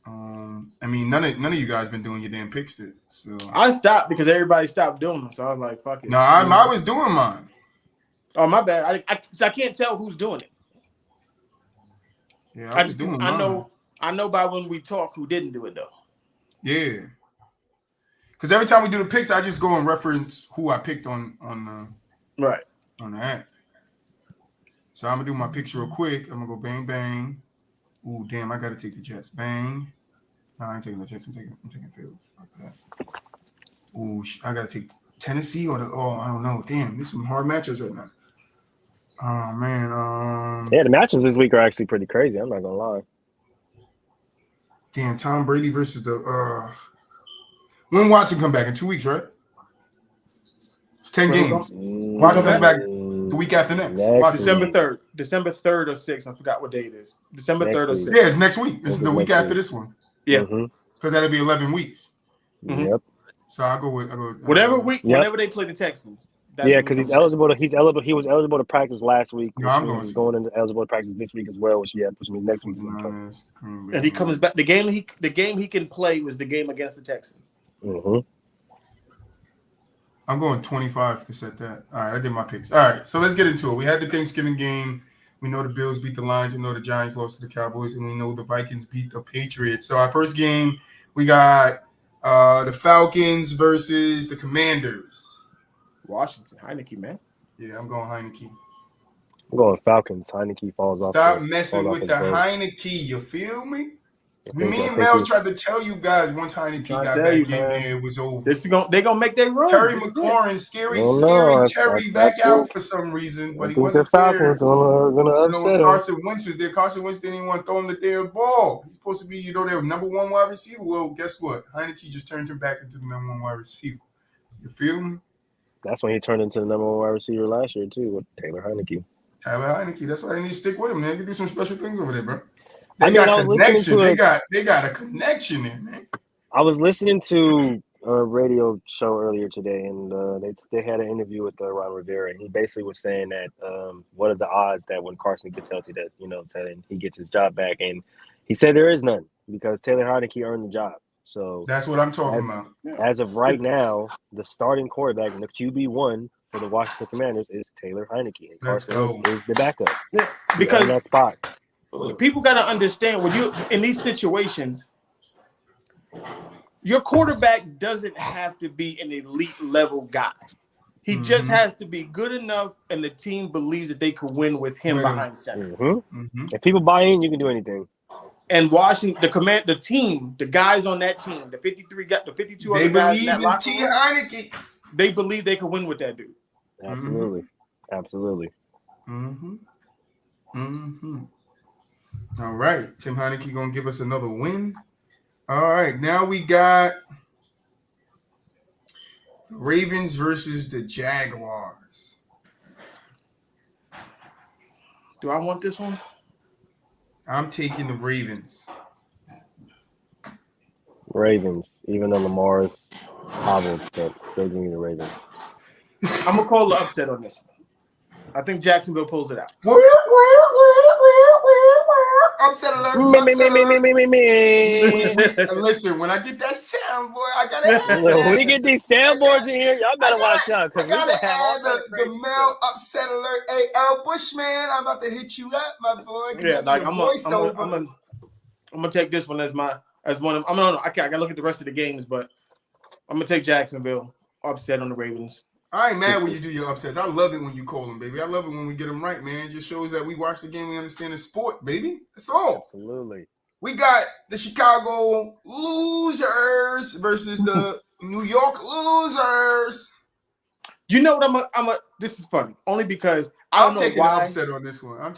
I mean, none of you guys been doing your damn picks. So I stopped because everybody stopped doing them. So I was like, "Fuck it." No, I was doing mine. Oh, my bad. I can't tell who's doing it. Yeah, I was doing mine. I know by when we talk who didn't do it though. Yeah, because every time we do the picks, I just go and reference who I picked on the app. So I'm gonna do my picks real quick. I'm gonna go bang bang. Ooh, damn! I gotta take the Jets. Bang. No, I ain't taking the Jets. I'm taking Fields. Like that. Ooh, I gotta take Tennessee or I don't know. Damn, there's some hard matchups right now. Oh man. Yeah, the matchups this week are actually pretty crazy. I'm not gonna lie. Damn, Tom Brady versus the when Watson come back in 2 weeks, right? It's 10 Wait, games. who Watson come comes back? back the week after next. Watson. December 3rd or 6th. I forgot what day it is. December 3rd or 6th. Yeah, it's next week. This is the week after this one. Yeah. Because that'll be 11 weeks. Yep. So I'll go with whatever week, whenever they play the Texans. Because he's eligible to. He was eligible to practice last week. No, I'm he's going into eligible to practice this week as well. Which means next week. And he comes back. The game he can play was the game against the Texans. I'm going 25 to set that. All right, I did my picks. All right, so let's get into it. We had the Thanksgiving game. We know the Bills beat the Lions. We know the Giants lost to the Cowboys, and we know the Vikings beat the Patriots. So our first game, we got the Falcons versus the Commanders. Washington, Heineke, man. Yeah, I'm going Heineke. I'm going Falcons. Heineke falls off. Stop messing with the Heineke. You feel me? Me and Mel tried to tell you guys once Heineke got back in there, it was over. They're gonna make their run. Terry McLaurin, scary Terry back out for some reason, but he wasn't there. Carson Wentz was there. Carson Wentz didn't even want to throw him the damn ball. He's supposed to be, their number one wide receiver. Well, guess what? Heineke just turned him back into the number one wide receiver. You feel me? That's when he turned into the number one wide receiver last year too, with Taylor Heineke. That's why they need to stick with him, man. They can do some special things over there, bro. They got a connection there, man. I was listening to a radio show earlier today, and they had an interview with Ron Rivera, and he basically was saying that what are the odds that when Carson gets healthy that he gets his job back, and he said there is none because Taylor Heineke earned the job. So that's what I'm talking about. As of right now, the starting quarterback and the QB1 for the Washington Commanders is Taylor Heineke, and Carson is the backup. Yeah, because in that spot. People got to understand when you in these situations, your quarterback doesn't have to be an elite level guy. He just has to be good enough, and the team believes that they could win with him behind center. If people buy in, you can do anything. And Washington, the team, the guys on that team, the 52 they other guys in that locker room, Heineke. They believe they could win with that dude. Absolutely. All right, Tim Heineke gonna give us another win. All right, now we got the Ravens versus the Jaguars. Do I want this one? I'm taking the Ravens. Even though Lamar's hobbled, but still give me the Ravens. I'm gonna call the upset on this one. I think Jacksonville pulls it out. Upset alert. Listen, when I get that sound, boy, I gotta when we get these soundboards in here, y'all better watch out. I gotta add the Mel upset alert. Hey, Al Bushman, I'm about to hit you up, my boy. Yeah, like I'm gonna take this one as one of. I gotta look at the rest of the games, but I'm gonna take Jacksonville upset on the Ravens. I ain't mad when you do your upsets. I love it when you call them, baby. I love it when we get them right, man. It just shows that we watch the game, we understand the sport, baby. That's all. Absolutely. We got the Chicago losers versus the New York losers. You know what this is funny. Only because I'm taking an upset on this one. I'm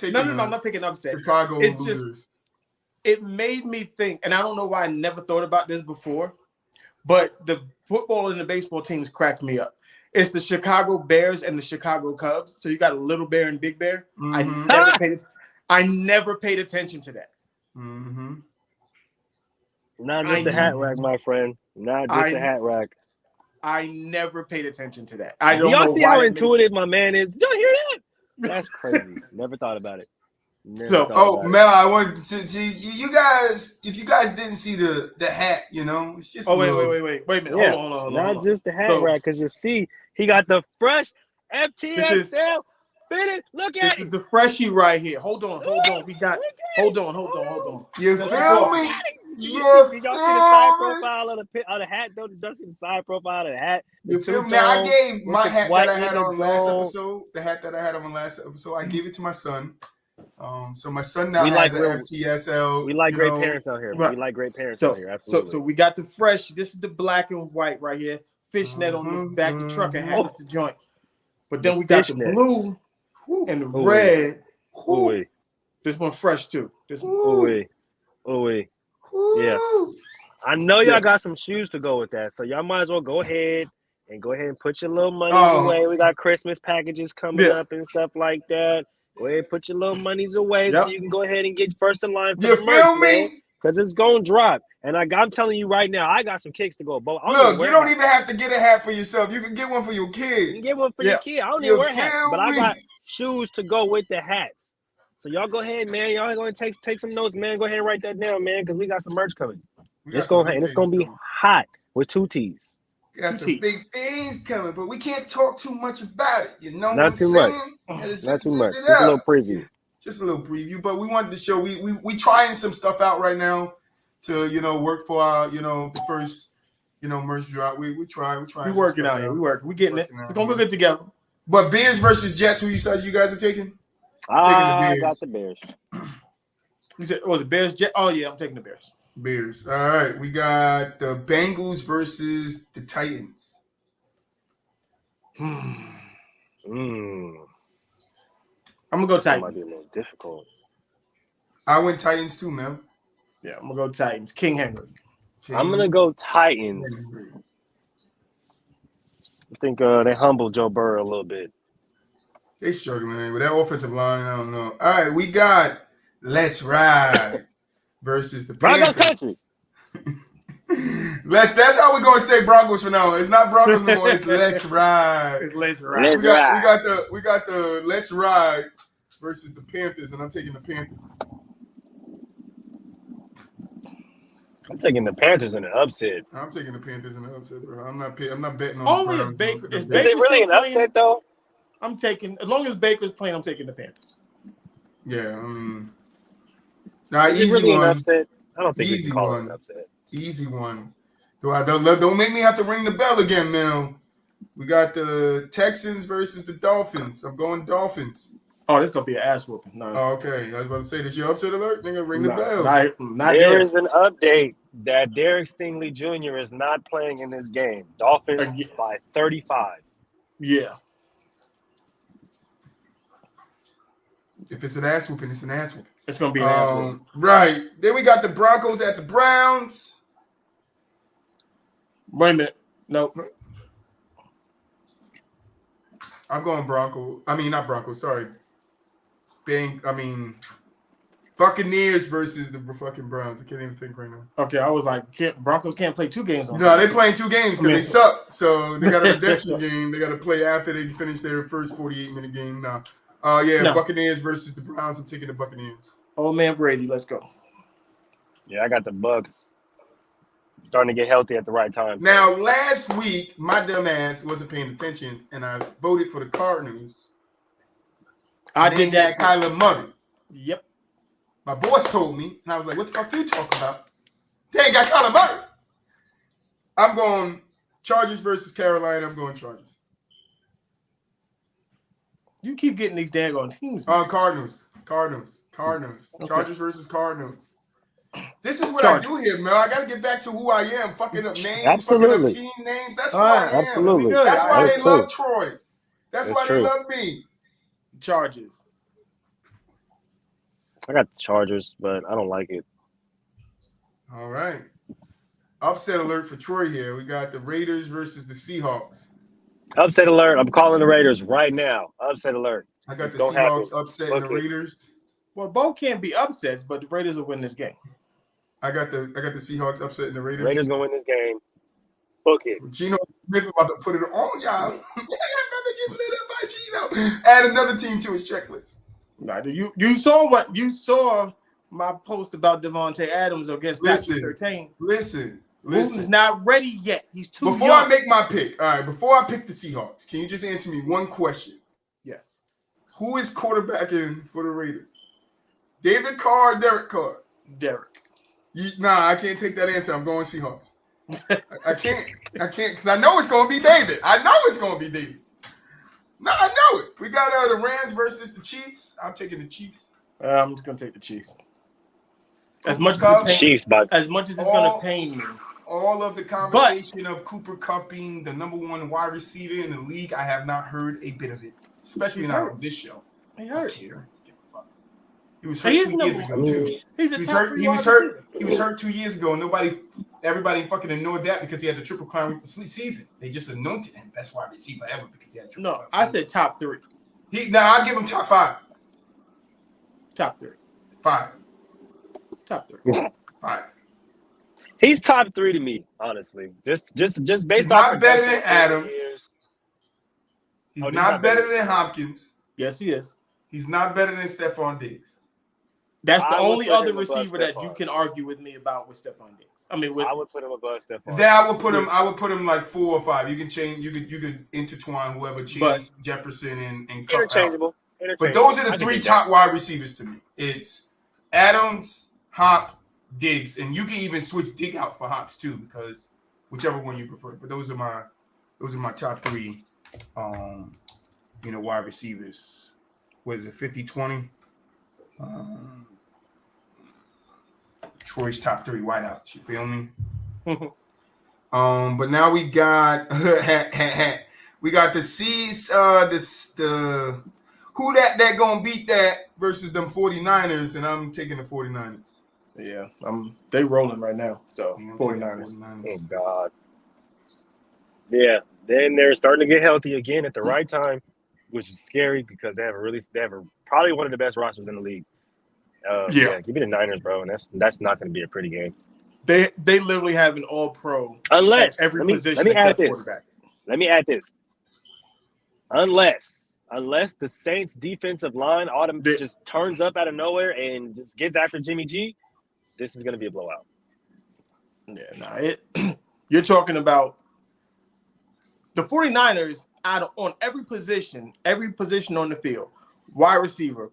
not picking upset. Chicago losers. It made me think, and I don't know why I never thought about this before, but the football and the baseball teams cracked me up. It's the Chicago Bears and the Chicago Cubs. So you got a Little Bear and Big Bear. I never paid attention to that. Not just a hat rack, my friend. Not just a hat rack. I never paid attention to that. Do y'all see how intuitive my man is? Did y'all hear that? That's crazy. Never thought about it. Mel, I wanted to see you guys. If you guys didn't see the hat, it's just. Oh wait a minute. Yeah. Hold on. Not just the hat rack, because you see, he got the fresh FTSL fitted. Look at it. This is the freshie right here. Hold on. We got. Hold on. You feel me? Did y'all see the side profile of the hat? Don't you see the side profile of the hat? You feel me? Now I gave my hat that I had on last episode. The hat that I had on last episode, I gave it to my son. So my son now has an FTSL. We like great parents out here. Right. We like great parents out here. Absolutely. So we got the fresh. This is the black and white right here. Fishnet on the back of the truck and hat is the joint. But then we got the blue and the red. Ooh. This one fresh too. This one. Ooh. Yeah. Yeah. I know y'all got some shoes to go with that, so y'all might as well go ahead and put your little monies away. We got Christmas packages coming up and stuff like that. Go ahead and put your little monies away so you can go ahead and get first in line for You the merch, feel man. me? Because it's going to drop. And I'm telling you right now, I got some kicks to go. But Look, you don't even have to get a hat for yourself. You can get one for your kid. You can get one for your kid. I don't even wear hats, but I got shoes to go with the hats. So y'all go ahead, man. Y'all going to take some notes, man. Go ahead and write that down, man, because we got some merch coming. It's going to be hot with 2 T's. We got some big things coming, but we can't talk too much about it. You know Not what I'm too saying? Not too much. Just a little preview. Just a little preview, but we wanted to show we trying some stuff out right now to work for our the first merch drop. We trying. We working out here. We getting it. It's gonna be good together. But Bears versus Jets. Who you said you guys are taking? I got the Bears. You said was it Bears? Jet? Oh yeah, I'm taking the Bears. Bears. All right, we got the Bengals versus the Titans. I'm gonna go Titans. That might be a little difficult. I went Titans too, man. Yeah, I'm gonna go Titans. King Henry. I'm gonna go Titans. I think they humbled Joe Burrow a little bit. They struggling, man. With that offensive line, I don't know. All right, we got Let's Ride versus the Panthers. Broncos country. That's how we're gonna say Broncos for now. It's not Broncos no more. It's Let's Ride. It's Let's Ride. We got the Let's Ride versus the Panthers, and I'm taking the Panthers. I'm taking the Panthers in an upset. I'm taking the Panthers in an upset, bro. I'm not betting on only the Browns. if Baker. Is it really an upset though? I'm taking as long as Baker's playing. I'm taking the Panthers. Yeah, nah, is easy it really one. An upset? I don't think easy we can call one. it an upset. Easy one. Don't make me have to ring the bell again, Mel. We got the Texans versus the Dolphins. I'm going Dolphins. Oh, this gonna be an ass whooping. No. Oh, okay. I was about to say, this your upset alert? Nigga, ring the bell. Not there is an update that Derek Stingley Jr. is not playing in this game. Dolphins by 35. Yeah. If it's an ass whooping, it's an ass whooping. It's gonna be an ass whooping. Right. Then we got the Broncos at the Browns. Wait a minute. Nope. I'm going Broncos. I mean, not Broncos. Sorry. Buccaneers versus the fucking Browns. I can't even think right now. Okay, I was like, Broncos can't play 2 games on. No, they're playing 2 games because they suck. So they got a redemption game. They got to play after they finish their first 48-minute game. No. Buccaneers versus the Browns. I'm taking the Buccaneers. Old man Brady, let's go. Yeah, I got the Bucks. Starting to get healthy at the right time. Now, last week, my dumb ass wasn't paying attention, and I voted for the Cardinals. I did that. Kyler Murray. Yep. My boss told me, and I was like, what the fuck you talking about? They ain't got Kyler Murray. I'm going Chargers versus Carolina. I'm going Chargers. You keep getting these daggone teams. Cardinals. Okay. Chargers versus Cardinals. This is what I do here, man. I got to get back to who I am. Fucking up names, fucking up team names. That's who I am. Absolutely. That's why they love Troy. That's why they love me. Chargers. I got the Chargers, but I don't like it. All right. Upset alert for Troy here. We got the Raiders versus the Seahawks. Upset alert. I'm calling the Raiders right now. Upset alert. I got the Seahawks upsetting the Raiders. Well, both can't be upsets, but the Raiders will win this game. I got the Seahawks upsetting the Raiders. Raiders gonna win this game. Book it. Gino Smith about to put it on, y'all. About to get lit up by Gino. Add another team to his checklist. Nah, you saw my post about Devontae Adams against Patrick Surtain. Listen. Wooten's not ready yet. He's too young. Before I make my pick, all right, before I pick the Seahawks, can you just answer me one question? Yes. Who Who is quarterbacking for the Raiders? David Carr or Derek Carr? Derek. I can't take that answer. I'm going Seahawks. I can't because I know it's going to be David. No, I know it. We got the Rams versus the Chiefs. I'm taking the Chiefs. I'm just going to take the Chiefs. As much as it's going to pain me. All of the conversation of Cooper Kupp being the number 1 wide receiver in the league, I have not heard a bit of it, especially not on this show. He hurt. He was hurt 2 years ago too. He He was hurt 2 years ago, and everybody fucking ignored that because he had the triple crown season. They just anointed him best wide receiver ever because he had a triple crown I season. said top 3. I give him top 5. Top 3. 5. Top 3. 5. He's top 3 to me, honestly. Just based He's off not better production than Adams. He's not better than Hopkins. Yes, he is. He's not better than Stephon Diggs. That's the I would only put other him above receiver that you Stephon. can argue with me about with Stephon Diggs. I mean, I would put him above Stephon. Then I would put him like 4 or 5. You can change. You could intertwine whoever. Chase, Jefferson, and Cup Interchangeable. out. But those are the 3 top wide receivers to me. It's Adams, Hop, Diggs, and you can even switch Diggs out for Hops too, because whichever one you prefer. But those are my top 3. Wide receivers. What is it? 50-20. Troy's top 3 wideouts. You feel me? But now we got the C's. Who that gonna beat that versus them 49ers, and I'm taking the 49ers. Yeah, they rolling right now. So 49ers. Oh God. Yeah. Then they're starting to get healthy again at the right time, which is scary because they have probably one of the best rosters in the league. Give me the Niners, bro, and that's not going to be a pretty game. They literally have an all-pro Unless at every position let me except add this. quarterback. Let me add this. Unless the Saints defensive line just turns up out of nowhere and just gets after Jimmy G, this is going to be a blowout. Yeah, you're talking about the 49ers on every position on the field. Wide receiver,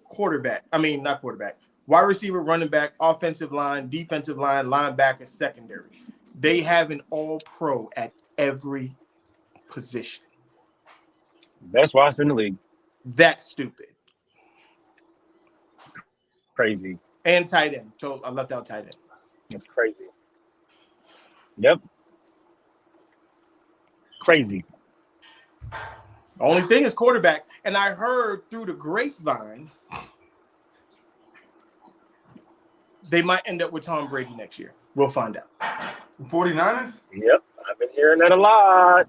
wide receiver, running back, offensive line, defensive line, linebacker, secondary. They have an all-pro at every position. Best roster in the league. That's stupid. Crazy. And tight end. So I left out tight end. That's crazy. Yep. Crazy. The only thing is quarterback. And I heard through the grapevine they might end up with Tom Brady next year. We'll find out. 49ers? Yep. I've been hearing that a lot.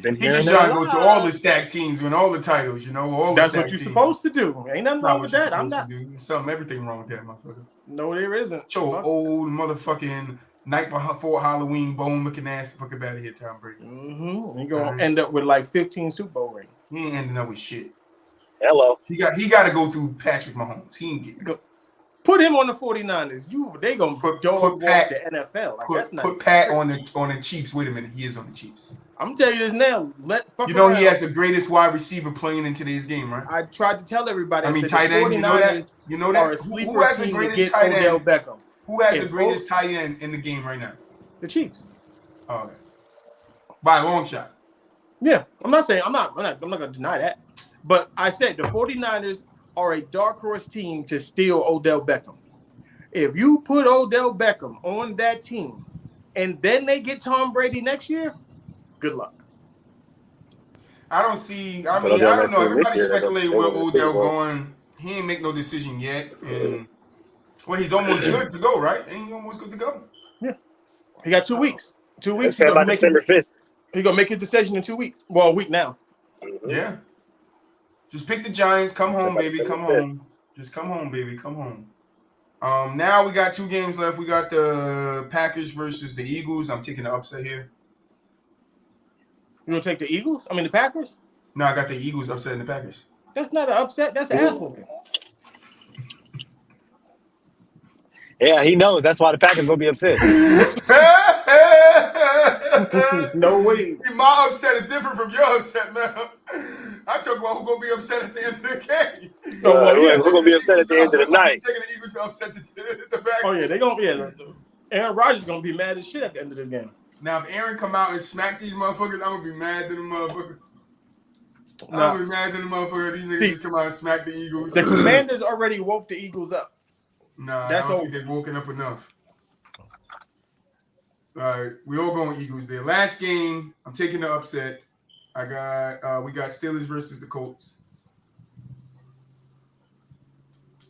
He just trying to go to all the stacked teams, win all the titles, That's what you're supposed to do. Ain't nothing wrong with that. I'm not. Everything wrong with that, motherfucker. No, there isn't. Your old motherfucking night before Halloween bone looking ass fucking out of here, Tom Brady. Mm-hmm. You're gonna end up with like 15 Super Bowl rings. He ain't ending up with shit. Hello. He got to go through Patrick Mahomes. He ain't getting it. Put him on the 49ers. They gonna put Pat the NFL. Put Pat on the Chiefs. Wait a minute, he is on the Chiefs. I'm telling you this now. He has the greatest wide receiver playing in today's game, right? I tried to tell everybody. Tight end. You know that. Are a Who has the greatest tight end? Beckham. Who has the greatest tight end in the game right now? The Chiefs. Oh, okay. By a long shot. Yeah, I'm not gonna deny that. But I said the 49ers are a dark horse team to steal Odell Beckham. If you put Odell Beckham on that team and then they get Tom Brady next year, good luck. I don't know. Everybody speculating where Odell going. He ain't make no decision yet. And he's almost good to go, right? Ain't he almost good to go? Yeah. He got 2 weeks. 2 weeks. By December 5th. He's gonna make his decision in 2 weeks. Well, a week now. Mm-hmm. Yeah. Just pick the Giants. Come home, baby. Come home. Just come home, baby. Come home. Now we got 2 games left. We got the Packers versus the Eagles. I'm taking the upset here. You gonna take the Eagles? I mean the Packers? No, I got the Eagles upsetting the Packers. That's not an upset. That's an ass whooping. Yeah, he knows. That's why the Packers gonna be upset. No way. My upset is different from your upset, man. I talk about who's gonna be upset at the end of the game. Who's gonna be upset at the end of the night? I'm taking the Eagles to upset the Packers. Oh yeah, they gonna Aaron Rodgers gonna be mad as shit at the end of the game. Now, if Aaron come out and smack these motherfuckers, I'm gonna be mad at the motherfucker. I'm gonna be mad at the motherfucker. These niggas just come out and smack the Eagles. The Commanders already woke the Eagles up. Nah, I don't think they've woken up enough. All right, we all going Eagles there. Last game, I'm taking the upset. We got Steelers versus the Colts.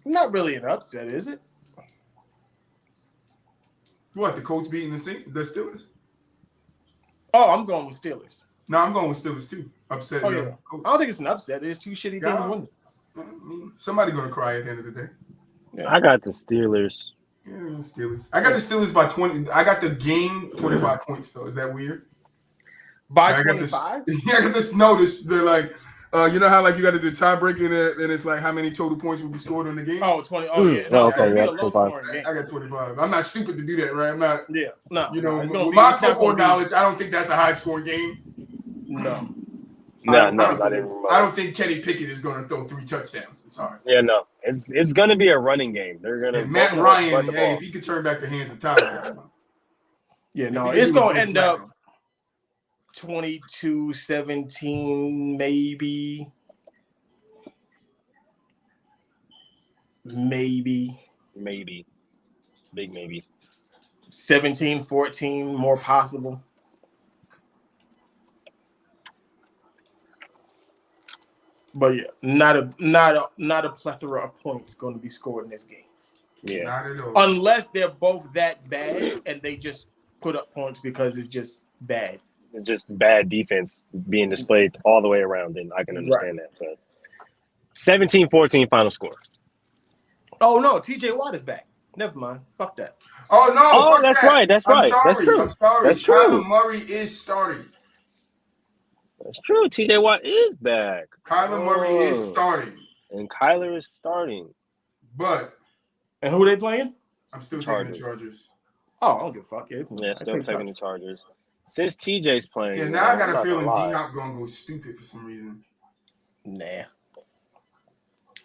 Not really an upset, is it? What, the Colts beating the Steelers? Oh, I'm going with Steelers. No, I'm going with Steelers too. Upset Oh the yeah. Colts. I don't think it's an upset. It's two shitty teams Yeah. winning. I mean, somebody gonna cry at the end of the day. Yeah. I got the Steelers. Yeah, Steelers. I got the Steelers by 20. I got the game 25 points though. Is that weird? By I got this. 25? I got this notice. They're like, you know how like you got to do tiebreak and it's like how many total points will be scored on the game. Oh, 20. Oh yeah. No, it's okay, gonna be yeah, a low 25. scoring game. I got 25. I'm not stupid to do that, right? I'm not. Yeah. No. You know, it's gonna with be my it's not football gonna be- knowledge, I don't think that's a high scoring game. No. No, I not don't even. I don't think Kenny Pickett is going to throw 3 touchdowns. I'm sorry. Yeah, no. It's gonna be a running game. They're gonna. And Matt both of them Ryan, run the hey, ball. if he could turn back the hands of Tyler. Yeah, no, If he it's could do gonna Joe end Flacco. up 22-17, maybe. Maybe. Big maybe. 17-14, more possible. But yeah, not a plethora of points going to be scored in this game. Yeah. Not at all. Unless they're both that bad and they just put up points because it's just bad. It's just bad defense being displayed all the way around, and I can understand that. But 17-14 final score. Oh no, TJ Watt is back. Never mind. Fuck that. Oh no! Oh, fuck that's that. right. That's I'm right. sorry. That's true. I'm sorry. That's true. Kyler Murray is starting. That's true. TJ Watt is back. Kyler Murray is Oh. starting. And Kyler is starting. But And who they playing? I'm still Chargers. taking the Chargers. Oh, I don't give a fuck. Yeah, Yeah, still taking the Chargers. Since TJ's playing. Yeah, now I got I'm a not feeling gonna lie. D-Hop going to go stupid for some reason. Nah.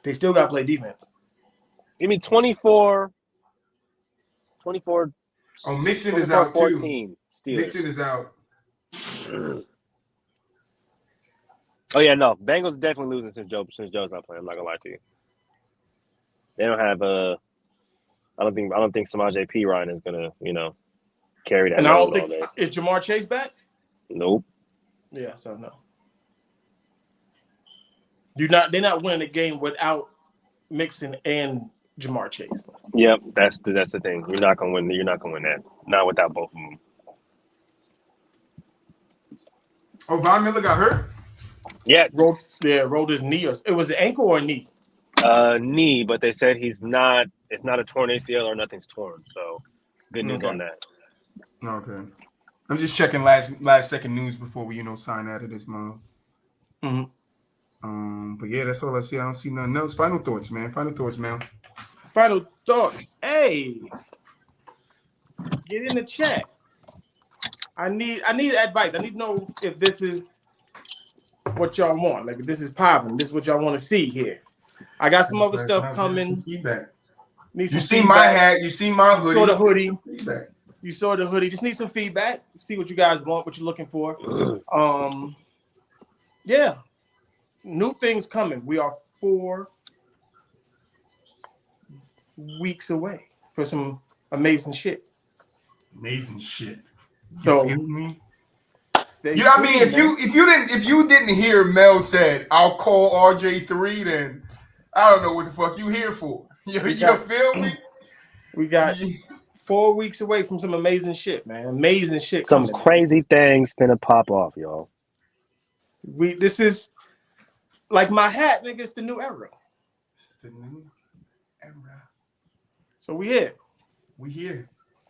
They still got to play defense. Give me 24. Oh, Mixon is out, too. 14 Steelers. Mixon is out. Oh yeah, no. Bengals definitely losing since Joe's not playing. I'm not gonna lie to you. They don't have I don't think Samaje P. Ryan is gonna, carry that And I load don't all day. think is Jamar Chase back? Nope. Yeah, so no. They're not winning the game without Mixon and Jamar Chase. Yep, that's the thing. You're not gonna win. You're not gonna win that. Not without both of them. Oh, Von Miller got hurt? Yes. Rolled his knee. It was an ankle or a knee? Knee, but they said he's not. It's not a torn ACL or nothing's torn. So, good news on that. Okay. I'm just checking last second news before we, sign out of this month. Mm-hmm. But yeah, that's all I see. I don't see nothing else. Final thoughts, man. Final thoughts. Hey, get in the chat. I need advice. I need to know if this is what y'all want. Like if this is popping. This is what y'all want to see here. I got some other stuff coming. Feedback. You see my hat. You see my hoodie. You saw the hoodie. Feedback. You saw the hoodie. Just need some feedback. See what you guys want. What you're looking for. Yeah. New things coming. We are 4 weeks away for some amazing shit. Amazing shit. You So, feel me? stay Yeah, I mean, tuned, if you didn't hear Mel said, "I'll call RJ3," then I don't know what the fuck you here for. You feel me? We got 4 weeks away from some amazing shit, man. Amazing shit. Some coming. crazy things finna pop off, y'all. This is like my hat, nigga. It's the new era. It's the new era. So we here. We here.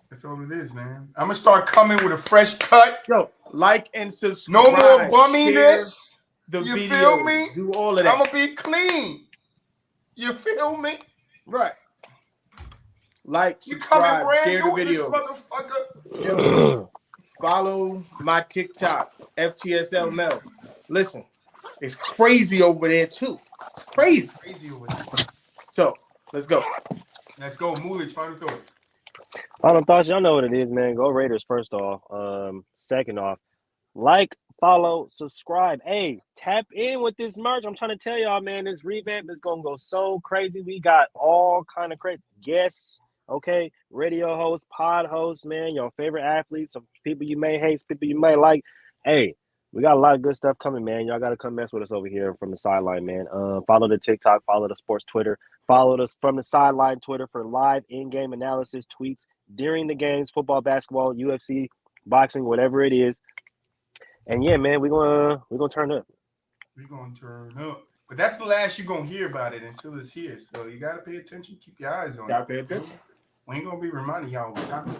That's all it is, man. I'm gonna start coming with a fresh cut. Yo, like and subscribe. No more Share bumminess. the You video. feel me? Do all of that. I'm gonna be clean. You feel me? Right. Like, You coming subscribe, brand share the new, this video. motherfucker. Yo, follow my TikTok, FTSL Mel. Listen, it's crazy over there too. It's crazy. Crazy over there. So let's go. Let's go, Moolich. Final thoughts. Final thoughts, y'all know what it is, man. Go Raiders first off. Second off, like, follow, subscribe. Hey, tap in with this merch. I'm trying to tell y'all, man, this revamp is gonna go so crazy. We got all kind of great guests, okay? Radio hosts, pod hosts, man, your favorite athletes, some people you may hate, some people you may like. Hey, we got a lot of good stuff coming, man. Y'all got to come mess with us over here from the sideline, man. Follow the TikTok, follow the sports Twitter, Follow us from the sideline Twitter for live in-game analysis, tweets during the games, football, basketball, UFC, boxing, whatever it is. And yeah, man, we're gonna turn up. We're gonna turn up. But that's the last you're gonna hear about it until it's here. So you gotta pay attention, keep your eyes on Gotta it. pay attention. We ain't gonna be reminding y'all all the time.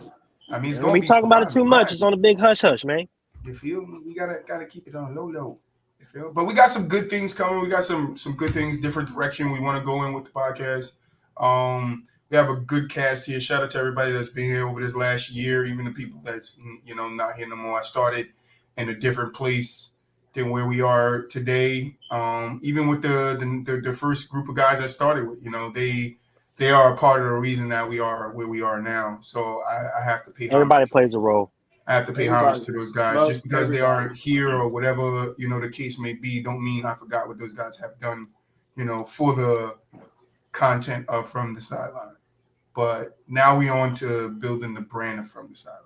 I mean, it's And gonna we be talking about it sometimes too much. It's on a big hush hush, man. You feel me? We gotta keep it on low. You feel? But we got some good things coming. We got some good things, different direction we want to go in with the podcast. We have a good cast here. Shout out to everybody that's been here over this last year, even the people that's not here no more. I started in a different place than where we are today. Even with the first group of guys I started with, they are a part of the reason that we are where we are now. So I have to pay homage. Everybody plays a role. I have to pay Everybody. homage to those guys. Love Just because they everybody. aren't here or whatever, the case may be, don't mean I forgot what those guys have done, for the content of From the Sideline. But now we on to building the brand of From the Sideline.